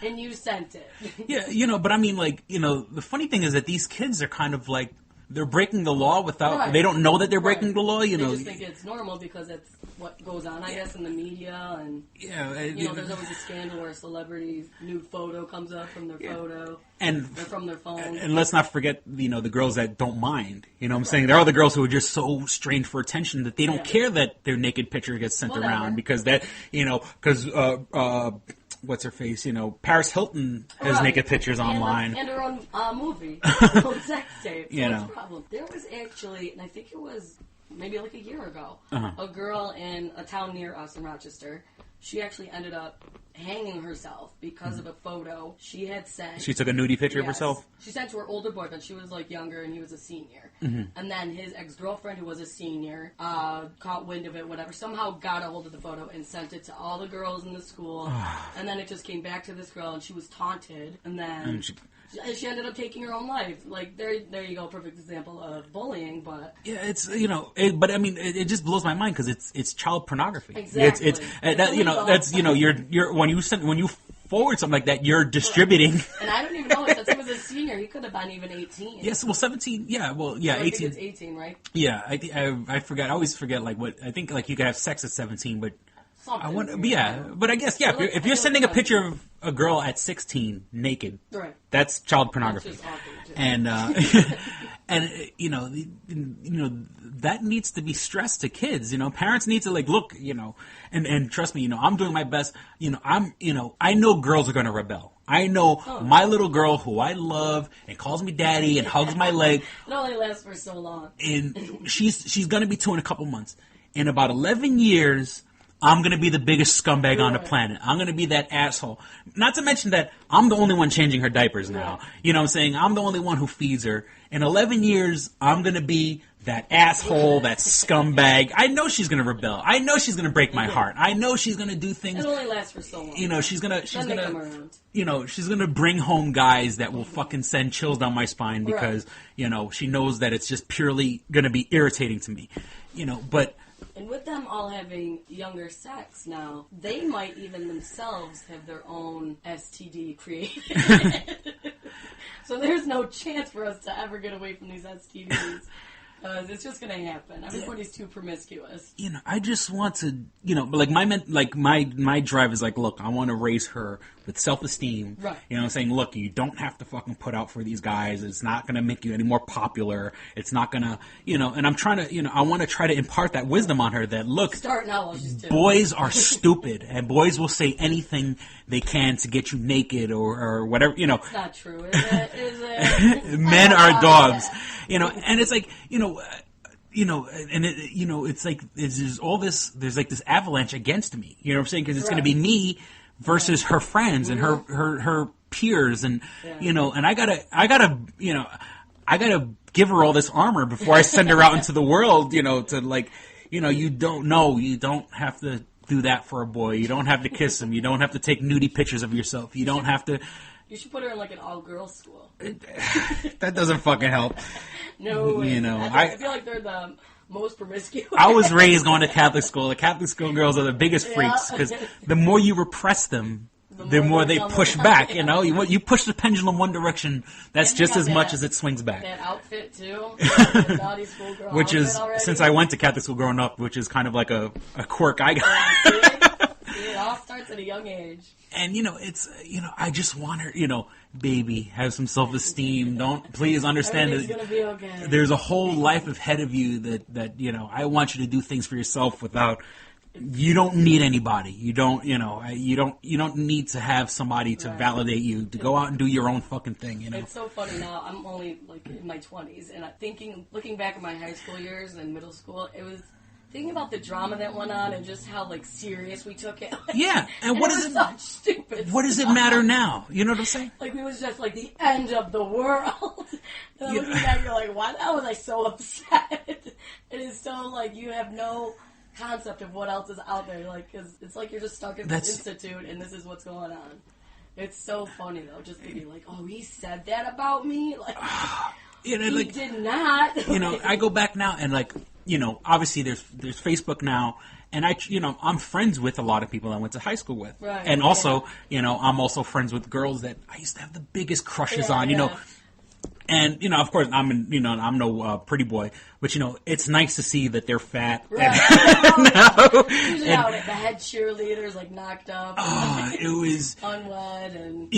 and you sent it. But the funny thing is that these kids are kind of like, they're breaking the law without... They don't know that they're breaking the law, They just think it's normal because it's what goes on, I guess, in the media. And, there's always a scandal where a celebrity's nude photo comes up from their photo. Or from their phone. And let's not forget, the girls that don't mind. You know what I'm saying? There are the girls who are just so strained for attention that they don't care that their naked picture gets sent around because that, what's her face? Paris Hilton has naked pictures online. And her own movie. Her own sex tape. So what's the problem? There was actually, and I think it was maybe like a year ago, a girl in a town near us in Rochester. She actually ended up hanging herself because of a photo she had sent. She took a nudie picture of herself? She sent to her older boyfriend. She was younger and he was a senior. Mm-hmm. And then his ex-girlfriend, who was a senior, caught wind of it, whatever, somehow got a hold of the photo and sent it to all the girls in the school. And then it just came back to this girl and she was taunted. And then... she ended up taking her own life. There you go, perfect example of bullying. But it's it just blows my mind because it's child pornography. Exactly. You're when you forward something like that, you're distributing. And I don't even know, since he was a senior, he could have been even 18. Yes, well, 17, yeah, well, yeah, so 18. I think it's 18, right? Yeah, I forget. I always forget, like, what, I think, like, you could have sex at 17, but but I guess, yeah, if you're sending a picture of a girl at 16 naked, right, that's child pornography. That's just awful, and that needs to be stressed to kids. Parents need to like look, and trust me, I'm doing my best. I know girls are going to rebel. I know my little girl who I love and calls me daddy and hugs my leg. It only lasts for so long. And she's going to be 2 in a couple months. In about 11 years, I'm going to be the biggest scumbag on the planet. I'm going to be that asshole. Not to mention that I'm the only one changing her diapers now. You know what I'm saying? I'm the only one who feeds her. In 11 years, I'm going to be that asshole, that scumbag. I know she's going to rebel. I know she's going to break my heart. I know she's going to do things. It only lasts for so long. She's going to bring home guys that will fucking send chills down my spine because, she knows that it's just purely going to be irritating to me. But... And with them all having younger sex now, they might even themselves have their own STD created. So there's no chance for us to ever get away from these STDs. It's just going to happen. Everybody's too promiscuous. I just want to, but my drive is like, look, I want to raise her with self-esteem. Right. I'm saying, look, you don't have to fucking put out for these guys. It's not going to make you any more popular. It's not going to, and I'm trying to, I want to try to impart that wisdom on her that, look, starting out while she's 2. Boys are stupid and boys will say anything they can to get you naked or whatever, It's not true, is it? Is it? Men are dogs. And it's like, it's like there's all this. There's like this avalanche against me. You know what I'm saying? Because it's going to be me versus her friends and her peers, and and I gotta give her all this armor before I send her out into the world. To like, you don't have to do that for a boy. You don't have to kiss him. You don't have to take nudie pictures of yourself. You don't have to. You should put her in like an all-girls school. That doesn't fucking help. No, I feel like they're the most promiscuous. I was raised going to Catholic school. The Catholic school girls are the biggest freaks because the more you repress them, the more they push back. You push the pendulum one direction, that's just as much as it swings back. That outfit too, the naughty schoolgirl which is already. Since I went to Catholic school growing up, which is kind of like a quirk I got. See, it all starts at a young age. And, it's, I just want her, baby, have some self-esteem. Please understand that gonna be okay. There's a whole life ahead of you that, I want you to do things for yourself without, you don't need anybody. You don't need to have somebody to validate you, to go out and do your own fucking thing, It's so funny now. I'm only, in my 20s, and I'm looking back at my high school years and middle school, it was... Thinking about the drama that went on and just how serious we took it. And what is it? Such stupid. What does it matter now? You know what I'm saying? Like it was just the end of the world. And looking back, you're like, why the hell was I so upset? It is so you have no concept of what else is out there. Because it's like you're just stuck in this institute and this is what's going on. It's so funny though, just to be like, oh, he said that about me. He did not. I go back now and obviously there's Facebook now, and I'm friends with a lot of people I went to high school with, right, and also I'm also friends with girls that I used to have the biggest crushes on, And of course, I'm no pretty boy, but it's nice to see that they're fat. Right. Usually out at the head cheerleaders knocked up. It was unwed and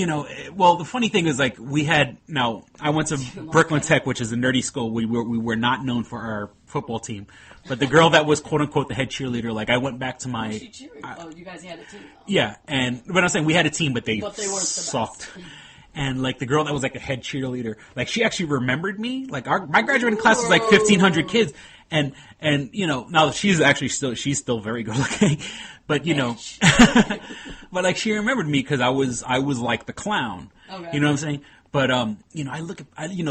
well, the funny thing is I went to Brooklyn Tech, which is a nerdy school. We were not known for our football team, but the girl that was quote unquote the head cheerleader, I went back to my. She cheered. You guys had a team. Yeah, but I'm saying we had a team, but they weren't sucked. And the girl that was a head cheerleader, she actually remembered me. My graduating class was 1,500 kids, and now she's still very good looking, but but she remembered me because I was the clown. Okay. You know what I'm saying? But I look at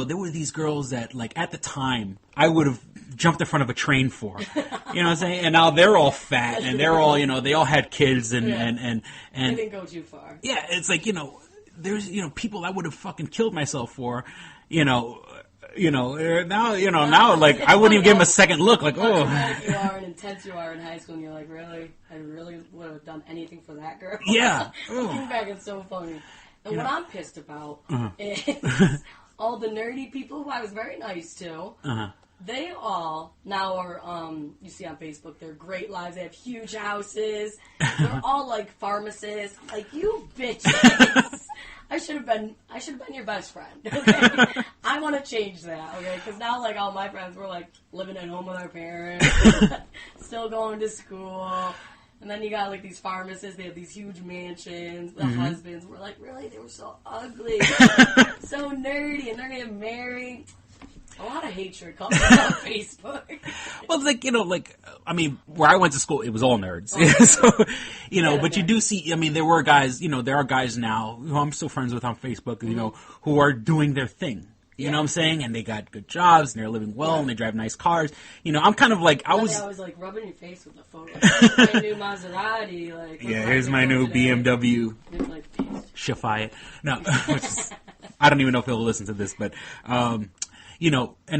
there were these girls that at the time I would have jumped in front of a train for. You know what I'm saying? And now they're all fat and they're all they all had kids and they didn't go too far. Yeah, it's there's people I would have fucking killed myself for, now, like, I wouldn't even give him a second look. Like, oh. You are and intense you are in high school, and you're like, really? I really would have done anything for that girl? Yeah. Looking back, it's so funny. And what I'm pissed about is all the nerdy people who I was very nice to. They all now are, you see on Facebook, they're great lives. They have huge houses. They're all like pharmacists. Like, you bitches. I should have been your best friend. Okay? I want to change that. Okay, because now like all my friends were like living at home with our parents, still going to school. And then you got like these pharmacists. They have these huge mansions. The husbands were like, really, they were so ugly, so nerdy, and they're gonna get married. A lot of hatred comes on Facebook. Well, like, I mean, where I went to school, it was all nerds. So, but you do see, I mean, there were guys, there are guys now who I'm still friends with on Facebook, who are doing their thing. You know what I'm saying? And they got good jobs, and they're living well, and they drive nice cars. I'm kind of like, I was like rubbing your face with the photo. Here's my new Maserati. Like, here's my new BMW. Shafayette. No, which is, I don't even know if he'll listen to this, but, and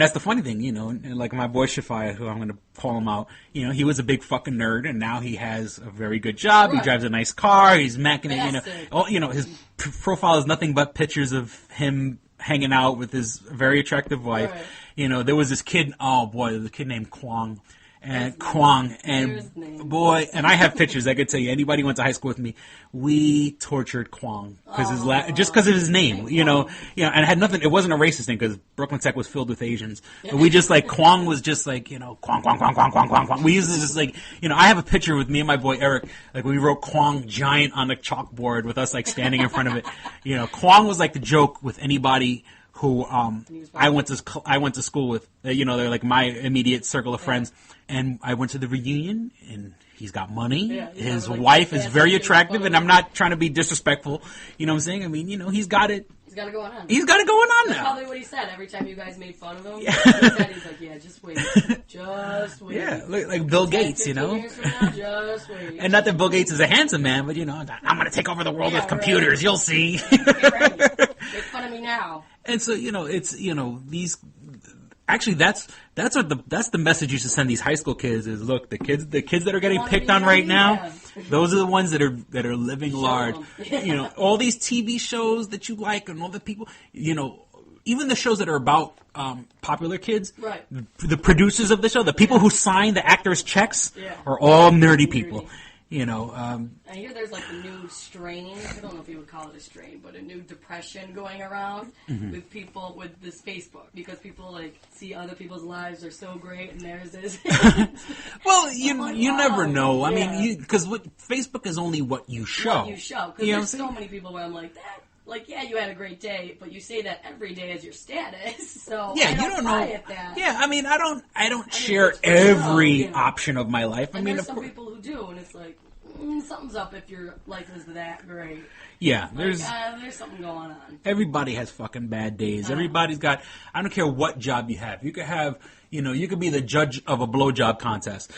that's the funny thing, and like my boy Shafaya, who I'm going to call him out, he was a big fucking nerd, and now he has a very good job. Right. He drives a nice car. He's macking it, his profile is nothing but pictures of him hanging out with his very attractive wife. Right. There was this kid, the kid named Kwong. And Kwong, and boy, and I have pictures. I could tell you, anybody who went to high school with me, we tortured Kwong because just because of his name, and it had nothing. It wasn't a racist thing because Brooklyn Tech was filled with Asians. But we just like Kwong was just like Kwong, Kwong, Kwong, Kwong, Kwong, Kwong, Kwong. We used to just like I have a picture with me and my boy Eric. Like we wrote Kwong giant on the chalkboard with us like standing in front of it. Kwong was like the joke with anybody who I went to school with. They're like my immediate circle of friends. And I went to the reunion, and he's got money. Yeah, his wife is very attractive, and I'm not trying to be disrespectful. You know what I'm saying? I mean, he's got it. He's got it going on. He's got it going on now. That's probably what he said every time you guys made fun of him. Yeah. He's like, yeah, just wait. Just wait. Yeah, like Bill Gates, Years from now, just wait. And not that Bill Gates is a handsome man, but, I'm going to take over the world with computers. Right. You'll see. Get ready. Make fun of me now. And so, it's, these... Actually, that's the message you should send these high school kids is, look, the kids that are getting picked on right now, those are the ones that are living large. All these TV shows that you like and all the people, even the shows that are about popular kids, right. The producers of the show, the people who sign the actors' checks are all nerdy people. I hear there's like a new strain. I don't know if you would call it a strain, but a new depression going around with people with this Facebook because people like see other people's lives are so great and theirs is. Well, you never know. I mean, because Facebook is only what you show. What you show. Because there's so many people where I'm like that. Like, yeah, you had a great day, but you say that every day as your status. So yeah, you don't know. Yeah, I mean, I don't share every option of my life. I mean, there's some people who do, and it's like something's up if your life is that great. Yeah, there's something going on. Everybody has fucking bad days. Everybody's got. I don't care what job you have. You could have. You could be the judge of a blowjob contest.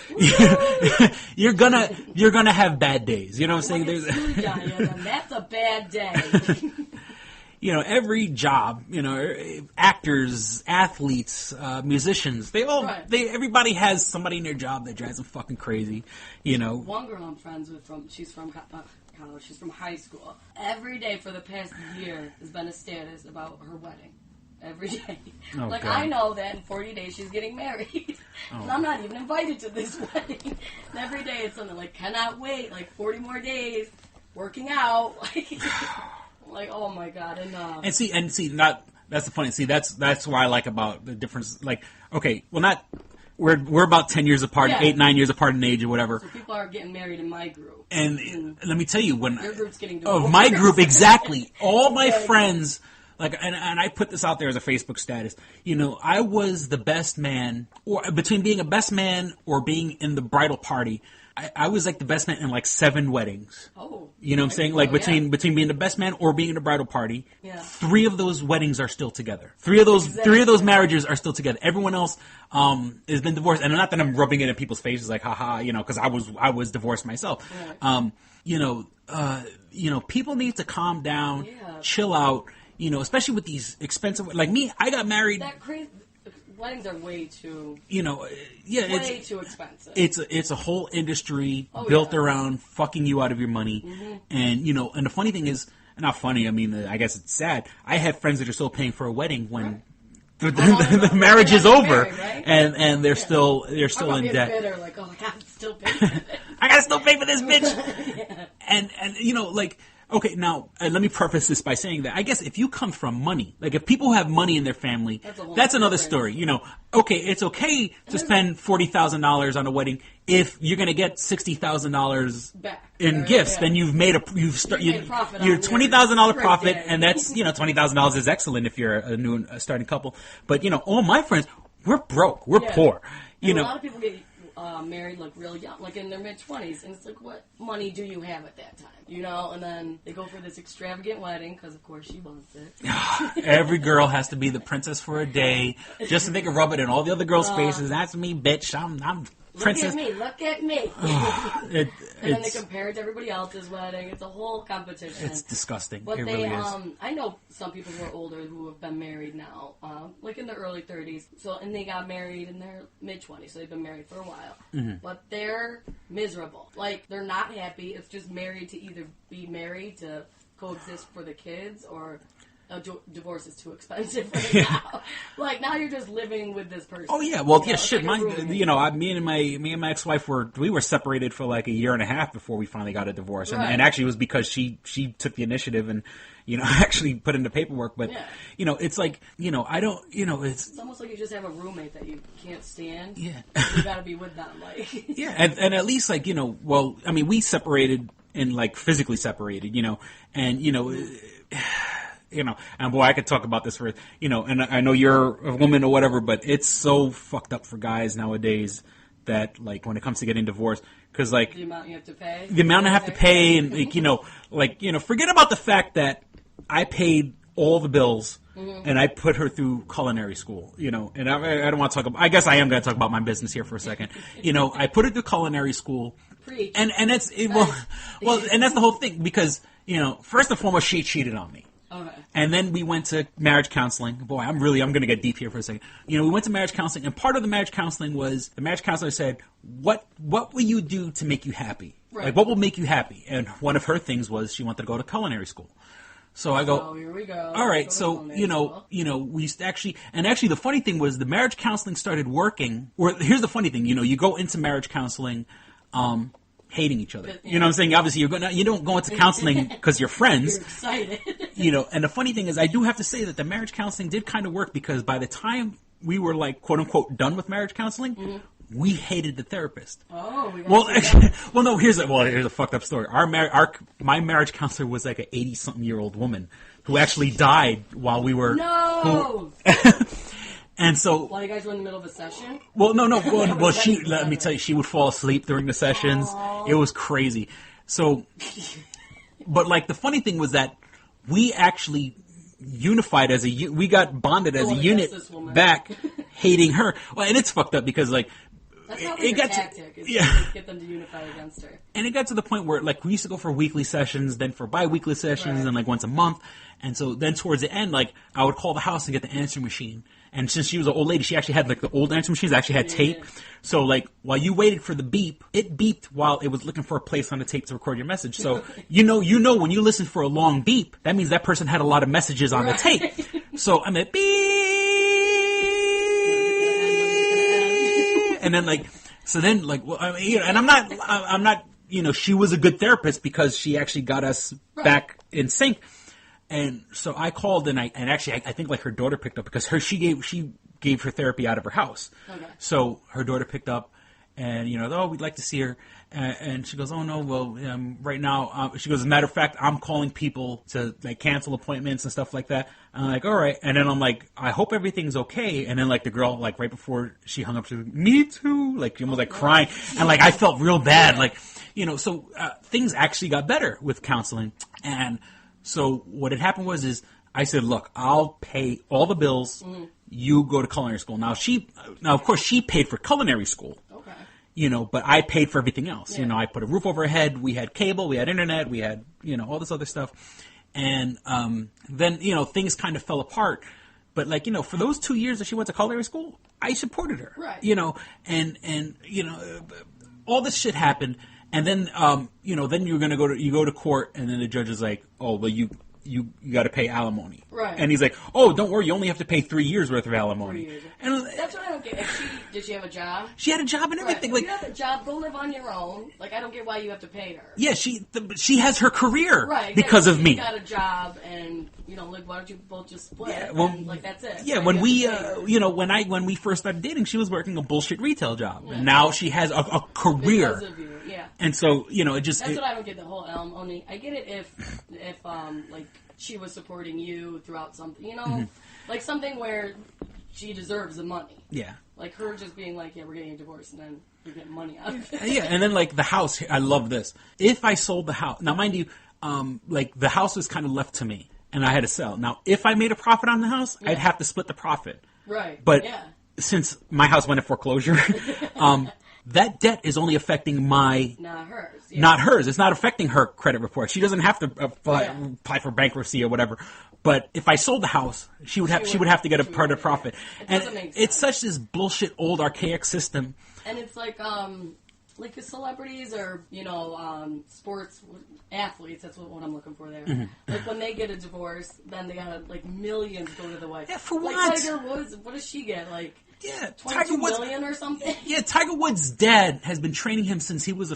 You're gonna have bad days. You know what I'm saying? That's a bad day. Every job, actors, athletes, musicians, everybody has somebody in their job that drives them fucking crazy. One girl I'm friends with she's from college, she's from high school. Every day for the past year has been a status about her wedding. Every day. Oh, like, God. I know that in 40 days she's getting married. And I'm not even invited to this wedding. And every day it's something like, cannot wait, like 40 more days, working out. Like, oh my God, enough. And see, that's the funny. See, that's what I like about the difference. Like, okay, well, not, we're about 10 years apart, 8, 9 years apart in age or whatever. So people are getting married in my group. And let me tell you, when, your group's getting divorced. My group, exactly. All my friends, like, and I put this out there as a Facebook status. I was the best man, or between being a best man or being in the bridal party, I was like the best man in like 7 weddings. Oh, you know what I'm saying? Like between being the best man or being in the bridal party, 3 of those weddings are still together. 3 of those marriages are still together. Everyone else has been divorced, and not that I'm rubbing it in people's faces, like haha, because I was divorced myself. Right. People need to calm down, chill out. you know, especially with these expensive, like me, I got married. That crazy. Weddings are way too, you know, yeah, way too expensive. It's a whole industry built around fucking you out of your money, and you know, and the funny thing is, not funny. I mean, I guess it's sad. I have friends that are still paying for a wedding when the marriage is over, married, right? and they're still in debt. Bitter, like, oh, I gotta still pay for this. I gotta still pay for this bitch. And you know, like. Okay, now, let me preface this by saying that I guess if you come from money, like if people have money in their family, that's another story. You know, okay, it's okay to spend $40,000 on a wedding if you're going to get $60,000 back in gifts. Then you've made you're $20,000 profit, and that's, you know, $20,000 is excellent if you're a new starting couple. But, you know, all my friends, we're broke, we're poor. You know, a lot of people get married like real young, like in their mid-20s, and it's like, what money do you have at that time, you know? And then they go for this extravagant wedding because of course she wants it. Every girl has to be the princess for a day just so they can rub it in all the other girls' faces. That's me, bitch. I'm princess. Look at me. And then they compare it to everybody else's wedding. It's a whole competition. It's disgusting. But it really is. I know some people who are older who have been married now, like in their early 30s. So, and they got married in their mid-20s, so they've been married for a while. But they're miserable. Like, they're not happy. It's just married to either be married to coexist for the kids, or divorce is too expensive for them now. Like, now you're just living with this person. Oh yeah, well, you know, shit. like Me and my ex-wife were separated for like a year and a half before we finally got a divorce, Right. and actually it was because she took the initiative and, you know, actually put in the paperwork. But you know, it's like, you know, I don't, you know, it's almost like you just have a roommate that you can't stand. Yeah, you got to be with them, like. Yeah, and at least, like, you know, well, I mean, we separated and like physically separated, you know, and you know. You know, and boy, I could talk about this for, you know, and I know you're a woman or whatever, but it's so fucked up for guys nowadays that, like, when it comes to getting divorced, because, like, the amount you have to pay, and, like, you know, forget about the fact that I paid all the bills and I put her through culinary school, you know, and I don't want to talk about, I guess I am going to talk about my business here for a second. You know, I put her through culinary school. Preach. And that's, well, and that's the whole thing, because, you know, first and foremost, she cheated on me. Okay. And then we went to marriage counseling. Boy, I'm going to get deep here for a second. You know, we went to marriage counseling, and part of the marriage counseling was the marriage counselor said, what will you do to make you happy? Right. Like, what will make you happy? And one of her things was she wanted to go to culinary school. So I go, oh, here we go. All right, so, you know, we used to actually the funny thing was the marriage counseling started working. Or here's the funny thing, you know, you go into marriage counseling, hating each other. You know what I'm saying? Obviously, you don't go into counseling because you're friends. You're excited. You know, and the funny thing is, I do have to say that the marriage counseling did kind of work, because by the time we were, like, quote unquote done with marriage counseling, we hated the therapist. Oh, here's a fucked up story. My marriage counselor was like an 80-something-year-old woman who actually died while we were. No. And so, while you guys were in the middle of a session? Well, no. Well, let me tell you, she would fall asleep during the sessions. Aww. It was crazy. So, but like the funny thing was that we actually unified we got bonded as a unit back, hating her. Well, and it's fucked up because like. That's probably your tactic, is to get them to unify against her. And it got to the point where, like, we used to go for weekly sessions, then for bi-weekly sessions, and, like, once a month. And so then towards the end, like, I would call the house and get the answering machine. And since she was an old lady, she actually had, like, the old answering machines actually had tape. Yeah. So, like, while you waited for the beep, it beeped while it was looking for a place on the tape to record your message. So, you know, when you listen for a long beep, that means that person had a lot of messages on the tape. So, I'm like, beep! And then, like... So then, like, well, I mean, you know, and I'm not, you know, she was a good therapist because she actually got us back in sync. And so I called, and actually I think like her daughter picked up, because she gave her therapy out of her house. Okay. So her daughter picked up, and, you know, we'd like to see her. And she goes, oh, no, well, right now, she goes, as a matter of fact, I'm calling people to, like, cancel appointments and stuff like that. And I'm like, all right. And then I'm like, I hope everything's okay. And then, like, the girl, like, right before she hung up, she was like, me too. Like, she was, like, crying. And, like, I felt real bad. Like, you know, so things actually got better with counseling. And so what had happened is I said, look, I'll pay all the bills. You go to culinary school. Now, of course, she paid for culinary school. You know, but I paid for everything else. Yeah. You know, I put a roof over her head. We had cable. We had internet. We had, you know, all this other stuff. And then, you know, things kind of fell apart. But, like, you know, for those 2 years that she went to culinary school, I supported her. Right. You know, and you know, all this shit happened. And then, you know, then you go to court, and then the judge is like, oh, well, you got to pay alimony. Right. And he's like, oh, don't worry, you only have to pay 3 years worth of alimony. 3 years. And That's what I don't get. Did she have a job? she had a job and everything. Right. Like, If you have a job, go live on your own. Like, I don't get why you have to pay her. yeah, she has her career Right. because of me. She got a job, and you know, like, why don't you both just split? Yeah, well, and, like, that's it. Yeah, Like, when you we, have to pay her. you know, when we first started dating, she was working a bullshit retail job, and now she has a career. Because of you, yeah. And so, you know, it just That's what I don't get the whole alimony. I get it if like she was supporting you throughout something, you know, like something where she deserves the money. yeah. Like her just being like, yeah, we're getting a divorce, and then you're getting money out of it. Yeah, and then like the house, I love this. If I sold the house, now mind you, like the house was kind of left to me, and I had to sell. Now, if I made a profit on the house, I'd have to split the profit. Right. But yeah. since my house went in foreclosure, that debt is only affecting my. Not hers. Yeah. Not hers. It's not affecting her credit report. She doesn't have to apply for bankruptcy or whatever. But if I sold the house, she would have to get a part of the profit. It And doesn't make it's sense. such this bullshit old archaic system. And it's like the celebrities or, you know, sports athletes, that's what I'm looking for there. Like, when they get a divorce, then they gotta, like, millions go to the wife. Yeah, for like, what? Tiger Woods, what does she get? Like, Yeah, 22 million or something? Yeah, Tiger Woods' dad has been training him since he was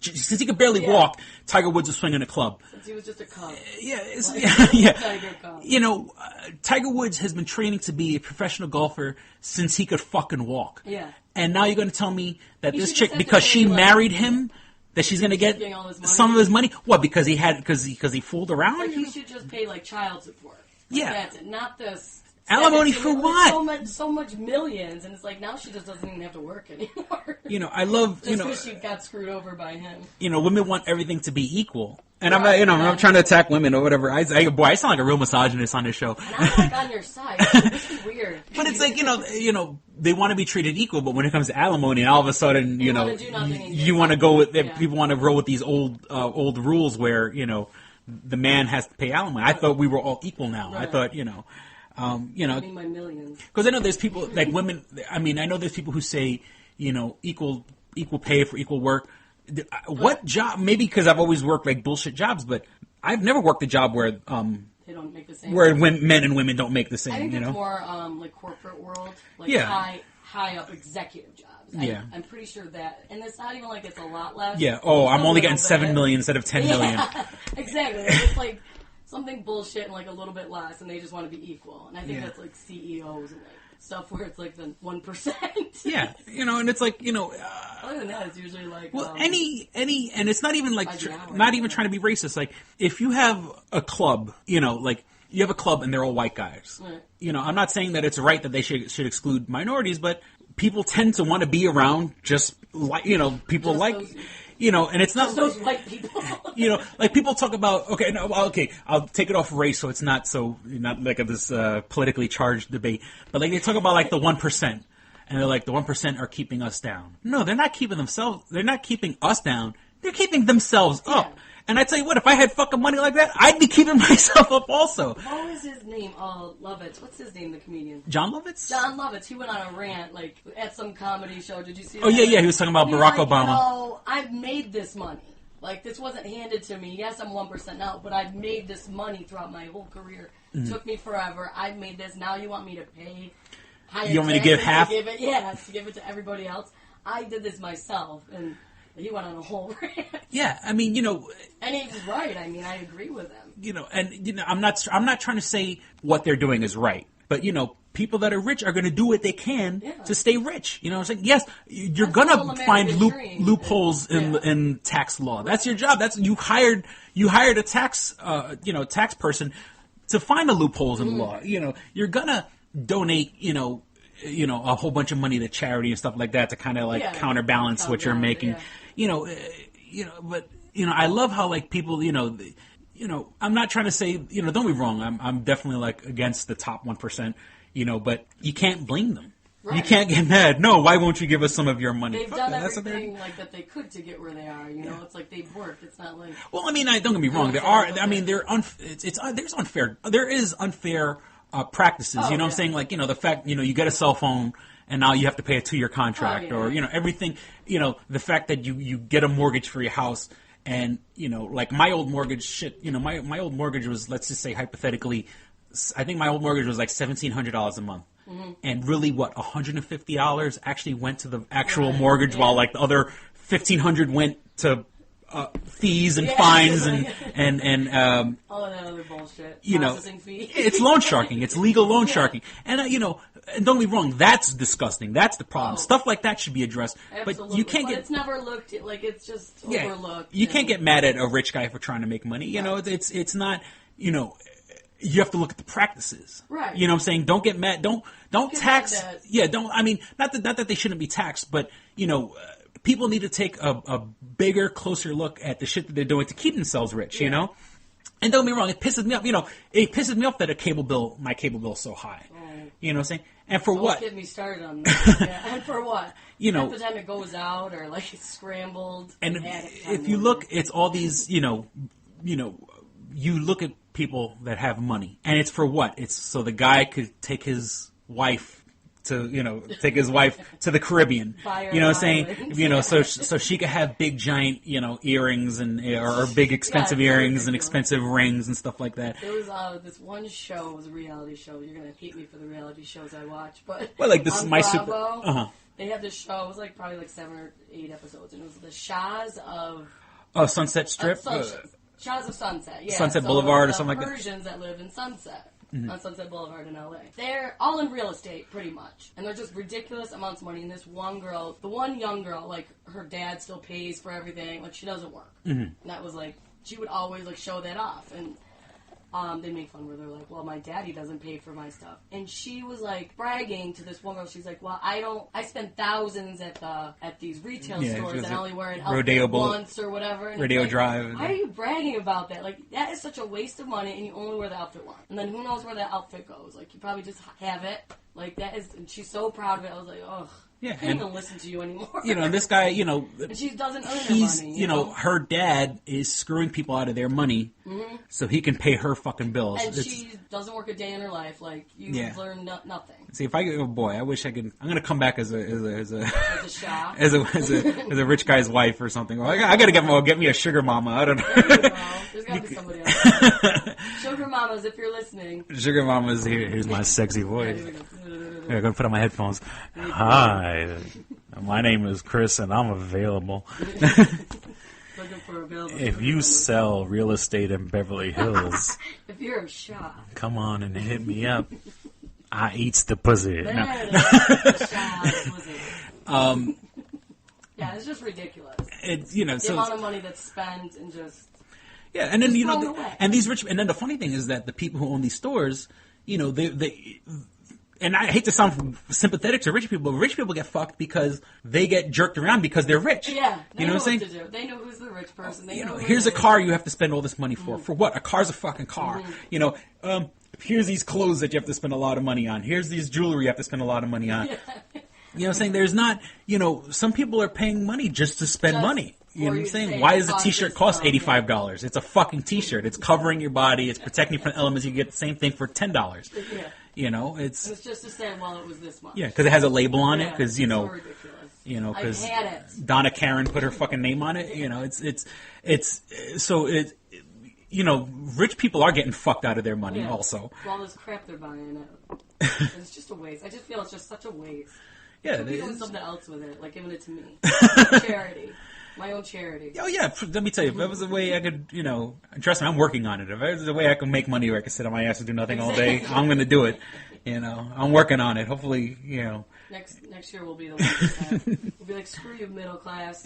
since he could barely Yeah. walk. Tiger Woods was swinging a club. Since he was just a cub. Yeah. Tiger Cub. You know, Tiger Woods has been training to be a professional golfer since he could fucking walk. Yeah. And now you're going to tell me that He this should chick, just have to because pay, she like- married him, that she's going to get getting all his money? some of his money? What? Because he fooled around? Like, he should just pay, like, child support. Like, Yeah. that's it. Not this. Alimony for what? So much millions, and it's like, now she just doesn't even have to work anymore. You know, I love, Just you know, because she got screwed over by him. you know, women want everything to be equal. And I'm Right, not, you know, I'm right. not trying to attack women or whatever. I sound like a real misogynist on this show. And I'm like on your side. This is weird. But it's like, you know, they want to be treated equal, but when it comes to alimony, and all of a sudden, you know, wanna do nothing and you get want to go with, Yeah. people want to roll with these old rules where, you know, the man has to pay alimony. I thought we were all equal now. I Right. thought, you know, I mean, my millions. because I know there's people like women. I mean, I know there's people who say, you know, equal pay for equal work. What job? Maybe because I've always worked like bullshit jobs, but I've never worked a job where They don't make the same. men and women don't make the same. I think you it's know, more like corporate world, like Yeah. high up executive jobs. Yeah. I'm pretty sure that, and it's not even like it's a lot less. yeah. Oh, I'm It's a only getting little 7 bit. million instead of 10 million. Yeah, exactly. It's like something bullshit and like a little bit less, and they just want to be equal. And I think Yeah. that's like CEOs and like stuff where it's like the 1%. Yeah, you know, and it's like, you know, Other than that, it's usually like well, any, and it's not even like, By the hour. not even trying to be racist. Like, if you have a club, you know, like you have a club and they're all white guys. Right. You know, I'm not saying that it's right that they should exclude minorities, but people tend to want to be around just like, you know, people Just like, those- you know, and it's not Just those white people. you know, like people talk about, okay, I'll take it off race so it's not like this politically charged debate, but like they talk about like the 1%, and they're like, the 1% are keeping us down. No, they're not keeping us down, they're keeping themselves up. Yeah. And I tell you what, if I had fucking money like that, I'd be keeping myself up also. What was his name? Oh, Lovitz. What's his name, the comedian? John Lovitz? John Lovitz. He went on a rant, like, at some comedy show. Did you see that? Oh, yeah, he was talking about He was Barack like, Obama. You know, I've made this money. Like, this wasn't handed to me. Yes, I'm 1% now, but I've made this money throughout my whole career. It took me forever. I've made this. Now you want me to pay higher You want me to give taxes half? to give it to everybody else. I did this myself, and he went on a whole rant. Yeah, I mean, you know, And he was right. I mean, I agree with him. you know, and you know, I'm not trying to say what they're doing is right, but you know, people that are rich are going to do what they can Yeah. to stay rich. You know what I'm saying? Yes, you're That's going the whole to find American dream. loopholes Yeah. in tax law. That's your job. That's you hired a tax tax person to find the loopholes in the law. You know, you're gonna donate a whole bunch of money to charity and stuff like that to kind of like Yeah. counterbalance what you're Counterbalance it, making. yeah. But I love how like people, I'm not trying to say, don't be wrong. I'm definitely like against the top 1%, but you can't blame them. Right. You can't get mad. No, why won't you give us some of your money? They've Fuck done that. That's what everything like that they could to get where they are. You know, it's like they've worked. It's not like. Well, I mean, don't get me wrong. There is unfair practices. Oh, You know what I'm saying? Like, the fact, you get a cell phone and now you have to pay a 2-year contract, or everything. The fact that you get a mortgage for your house, and like my old mortgage shit. My old mortgage was, let's just say hypothetically, I think my old mortgage was like $1,700 a month. Mm-hmm. And really, $150 actually went to the actual mortgage, while like the other $1,500 went to fees and fines and all of that other bullshit. Processing fee. It's loan sharking. It's legal loan sharking. And and don't get me wrong, that's disgusting. That's the problem. Stuff like that should be addressed. Absolutely. But you can't get. It's never looked like it's just overlooked. You can't get mad at a rich guy for trying to make money. It's not. You have to look at the practices. Right. You know what I'm saying? Don't get mad. Don't tax. Don't. I mean, not that they shouldn't be taxed, but people need to take a bigger, closer look at the shit that they're doing to keep themselves rich. And don't get me wrong, it pisses me off. It pisses me off that my cable bill is so high. You know what I'm saying? And for what? Don't get me started on that. And for what? Half the time it goes out or like it's scrambled. And if you look, it's all these. You look at people that have money, and it's for what? It's so the guy could take his wife to the Caribbean. You know what I'm saying? So she could have big giant earrings or big expensive earrings and expensive rings and stuff like that. There was this one show, it was a reality show. You're gonna hate me for the reality shows I watch, but like this is my Bravo, super. They had this show. It was like probably like 7 or 8 episodes, and it was the Shahs of Sunset Strip. Shahs of Sunset, Sunset Boulevard or something like that. Persians that live in Sunset. On Sunset Boulevard in LA. They're all in real estate, pretty much. And they're just ridiculous amounts of money. And this one girl, the one young girl, like, her dad still pays for everything. Like, she doesn't work. Mm-hmm. And that was, like, she would always, like, show that off. And they make fun where they're like, well, my daddy doesn't pay for my stuff. And she was, like, bragging to this one girl. She's like, well, I spend thousands at these retail stores and I only wear an outfit once or whatever. And Rodeo like, Drive. Why are you bragging about that? Like, that is such a waste of money and you only wear the outfit once. And then who knows where that outfit goes? Like, you probably just have it. Like, that is, and she's so proud of it. I was like, ugh. Yeah, I can't even listen to you anymore. This guy, and she doesn't earn her money. Her dad is screwing people out of their money so he can pay her fucking bills. And she doesn't work a day in her life. Like, you've learned nothing. See, if I get, I wish I could. I'm gonna come back as a Shah. as a rich guy's wife or something. Well, I gotta get me a sugar mama. I don't know. There you go. There's gotta be somebody else. Sugar mamas, if you're listening. Sugar mamas, here's my sexy voice. I'm gonna put on my headphones. Hi, my name is Chris, and I'm available. If you sell real estate in Beverly Hills, if you're a Shah, come on and hit me up. I eats the pussy. The Shah pussy. Yeah, it's just ridiculous. The amount of money that's spent and just and then and these rich, and then the funny thing is that the people who own these stores, they. And I hate to sound sympathetic to rich people, but rich people get fucked because they get jerked around because they're rich. Yeah, you know what I'm saying? To do. They know who's the rich person. Here's a car you have to spend all this money for. For what? A car's a fucking car. Here's these clothes that you have to spend a lot of money on. Here's these jewelry you have to spend a lot of money on. You know what I'm saying? There's not, some people are paying money just to spend money. You know what I'm saying? Why does a t-shirt cost $85? It's a fucking t-shirt. It's covering your body. It's protecting you from elements. You get the same thing for $10. Yeah. It's just to say, well, it was this much. Yeah, because it has a label on it. Because so ridiculous. Because I've had it. Donna Karen put her fucking name on it. Rich people are getting fucked out of their money also. All this crap they're buying, it's just a waste. I just feel it's just such a waste. Yeah, could be doing something else with it, like giving it to me, charity. My own charity. Oh, yeah. Let me tell you, if there was a way I could, trust me, I'm working on it. If there's a way I can make money where I can sit on my ass and do nothing all day, I'm going to do it. I'm working on it. Hopefully, Next year we'll be the 1%. We'll be like, screw you, middle class.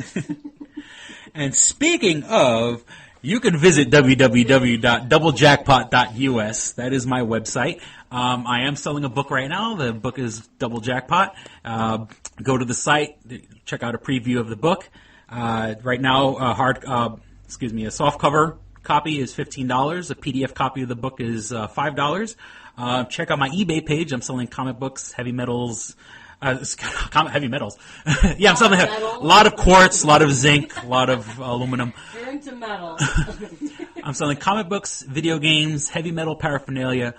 And speaking of, you can visit www.doublejackpot.us. That is my website. I am selling a book right now. The book is Double Jackpot. Go to the site, check out a preview of the book. Right now, a softcover copy is $15. A PDF copy of the book is $5. Check out my eBay page. I'm selling comic books, heavy metals, Heavy metals. Yeah, I'm selling a lot of quartz, a lot of zinc, a lot of aluminum. You're into metal. I'm selling comic books, video games, heavy metal paraphernalia.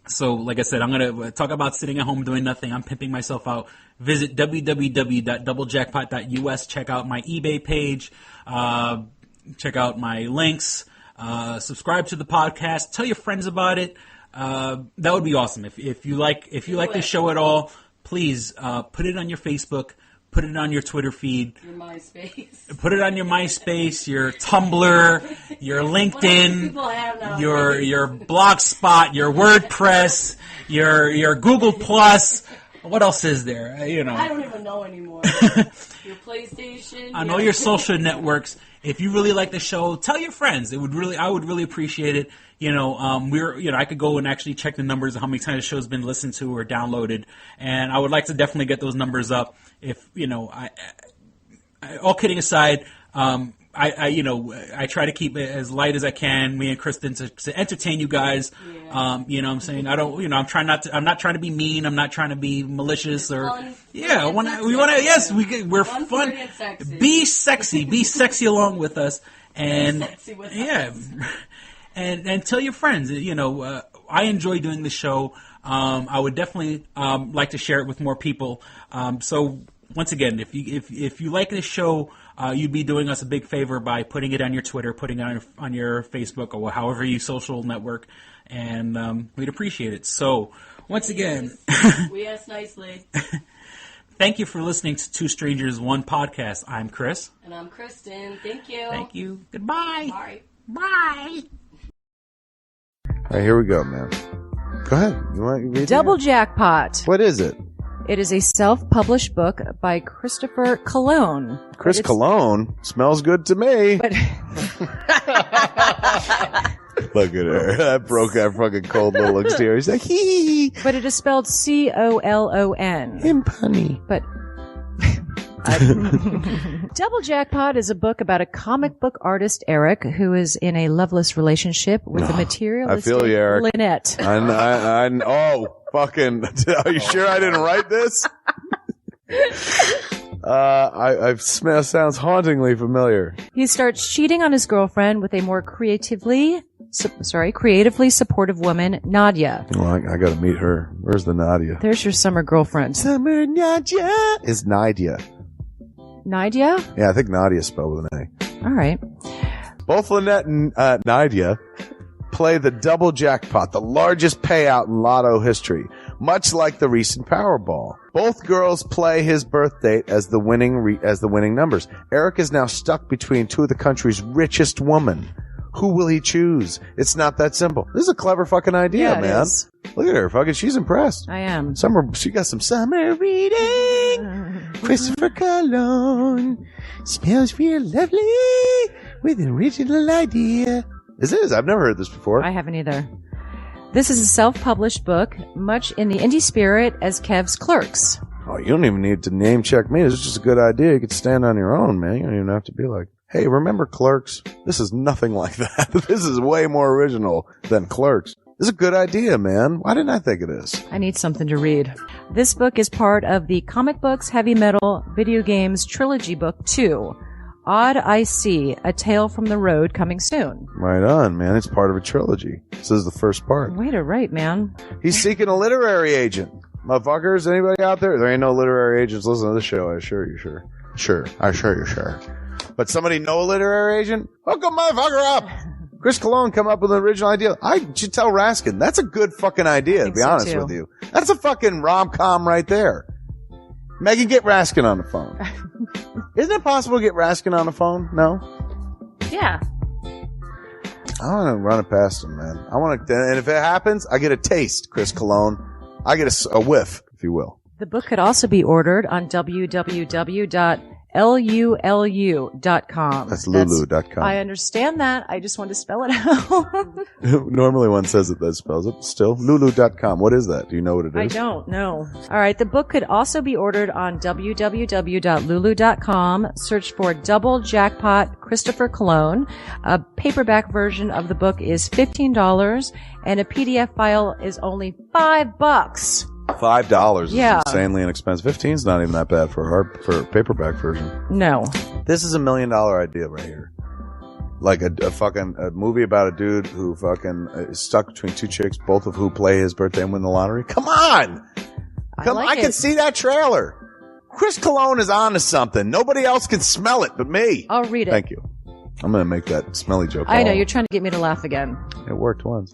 So, like I said, I'm going to talk about sitting at home doing nothing. I'm pimping myself out. Visit www.doublejackpot.us. Check out my eBay page. Check out my links. Subscribe to the podcast. Tell your friends about it. That would be awesome. If you like the show at all, please put it on your Facebook. Put it on your Twitter feed. Your MySpace. Put it on your MySpace, your Tumblr, your LinkedIn, your Blogspot, your WordPress, your Google Plus. What else is there? I don't even know anymore. Your PlayStation. On all your social networks. If you really like the show, tell your friends. I would really appreciate it. I could go and actually check the numbers of how many times the show's been listened to or downloaded, and I would like to definitely get those numbers up. If all kidding aside, I try to keep it as light as I can. Me and Kristen to entertain you guys. Yeah. What I'm saying, I don't. I'm not trying to be mean. I'm not trying to be malicious or. Fun, yeah, we're fun. Be sexy along with us, and and tell your friends. I enjoy doing the show. I would definitely like to share it with more people. So once again, if you like this show, you'd be doing us a big favor by putting it on your Twitter, putting it on your Facebook, or however you social network, and we'd appreciate it. So once again, we ask nicely. Thank you for listening to Two Strangers, One Podcast. I'm Chris. And I'm Kristen. Thank you. Thank you. Goodbye. Bye. Bye. All right, here we go, man. Go ahead. You want to read Double it? Jackpot. What is it? It is a self-published book by Christopher Cologne. Chris Cologne smells good to me. But Look at her. That broke that fucking cold little exterior. He's like, hee. But it is spelled Colon. Him punny. But Double Jackpot is a book about a comic book artist, Eric, who is in a loveless relationship with a materialistic I feel you, Eric. Lynette. Oh, fucking. Are you sure I didn't write this? Sounds hauntingly familiar. He starts cheating on his girlfriend with a more creatively supportive woman, Nadia. Well, I gotta meet her. Where's the Nadia? There's your summer girlfriend. Summer Nadia is Nadia. Nadia? Yeah, I think Nadia is spelled with an A. All right. Both Lynette and Nadia play the double jackpot, the largest payout in lotto history, much like the recent Powerball. Both girls play his birth date as the winning numbers. Eric is now stuck between two of the country's richest women. Who will he choose? It's not that simple. This is a clever fucking idea, Yeah, it man. is. Look at her, fucking. She's impressed. I am. She got some summer reading. Christopher Cologne smells real lovely with an original idea. This is. I've never heard this before. I haven't either. This is a self-published book, much in the indie spirit as Kev's Clerks. Oh, you don't even need to name check me. This is just a good idea. You could stand on your own, man. You don't even have to be like, hey, remember Clerks? This is nothing like that. This is way more original than Clerks. This is a good idea, man. Why didn't I think of this? I need something to read. This book is part of the Comic Books, Heavy Metal, Video Games Trilogy Book 2. Odd I See, A Tale from the Road, coming soon. Right on, man. It's part of a trilogy. This is the first part. Way to write, man. He's seeking a literary agent. Motherfuckers, anybody out there? There ain't no literary agents listening to this show, I assure you, sure. Sure. I assure you, sure. But somebody know a literary agent? Hook a motherfucker up! Chris Cologne come up with an original idea. I should tell Raskin. That's a good fucking idea, to be honest with you. That's a fucking rom-com right there. Megan, get Raskin on the phone. Isn't it possible to get Raskin on the phone? No? Yeah. I want to run it past him, man. I want to, and if it happens, I get a taste, Chris Cologne. I get a whiff, if you will. The book could also be ordered on www.lulu.com. That's lulu.com. I understand that. I just want to spell it out. Normally one says it, that spells it. Still, lulu.com. What is that? Do you know what it is? I don't know. All right. The book could also be ordered on www.lulu.com. Search for Double Jackpot Christopher Cologne. A paperback version of the book is $15 and a PDF file is only $5. $5 is Yeah. insanely inexpensive. 15's not even that bad for a paperback version. No. This is $1 million idea right here. Like a movie about a dude who fucking is stuck between two chicks, both of who play his birthday and win the lottery. Come on! I can see that trailer. Chris Cologne is on to something. Nobody else can smell it but me. I'll read it. Thank you. I'm going to make that smelly joke. I know, you're trying to get me to laugh again. It worked once.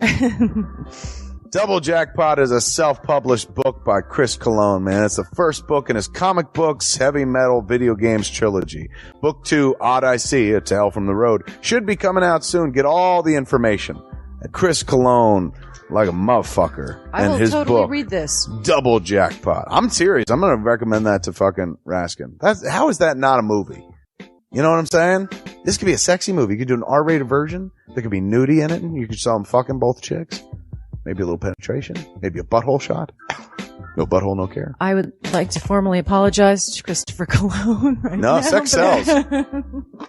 Double Jackpot is a self-published book by Chris Cologne, man. It's the first book in his comic books, heavy metal, video games trilogy. Book 2, Odd I See, A Tale from the Road, should be coming out soon. Get all the information at Chris Cologne, like a motherfucker. I will his totally book, read this. Double Jackpot. I'm serious. I'm going to recommend that to fucking Raskin. How is that not a movie? You know what I'm saying? This could be a sexy movie. You could do an R-rated version. There could be nudie in it, and you could show them fucking both chicks. Maybe a little penetration. Maybe a butthole shot. No butthole, no care. I would like to formally apologize to Christopher Cologne right now. No, sex sells.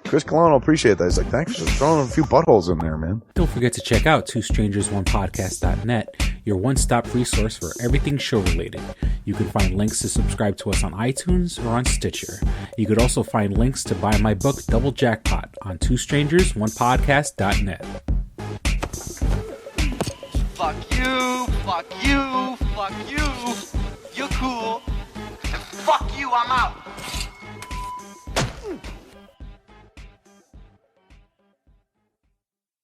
Chris Cologne will appreciate that. He's like, thanks for throwing a few buttholes in there, man. Don't forget to check out twostrangersonePodcast.net, your one-stop resource for everything show-related. You can find links to subscribe to us on iTunes or on Stitcher. You could also find links to buy my book, Double Jackpot, on twostrangersonepodcast.net. Fuck you, fuck you, fuck you. You're cool. And fuck you, I'm out.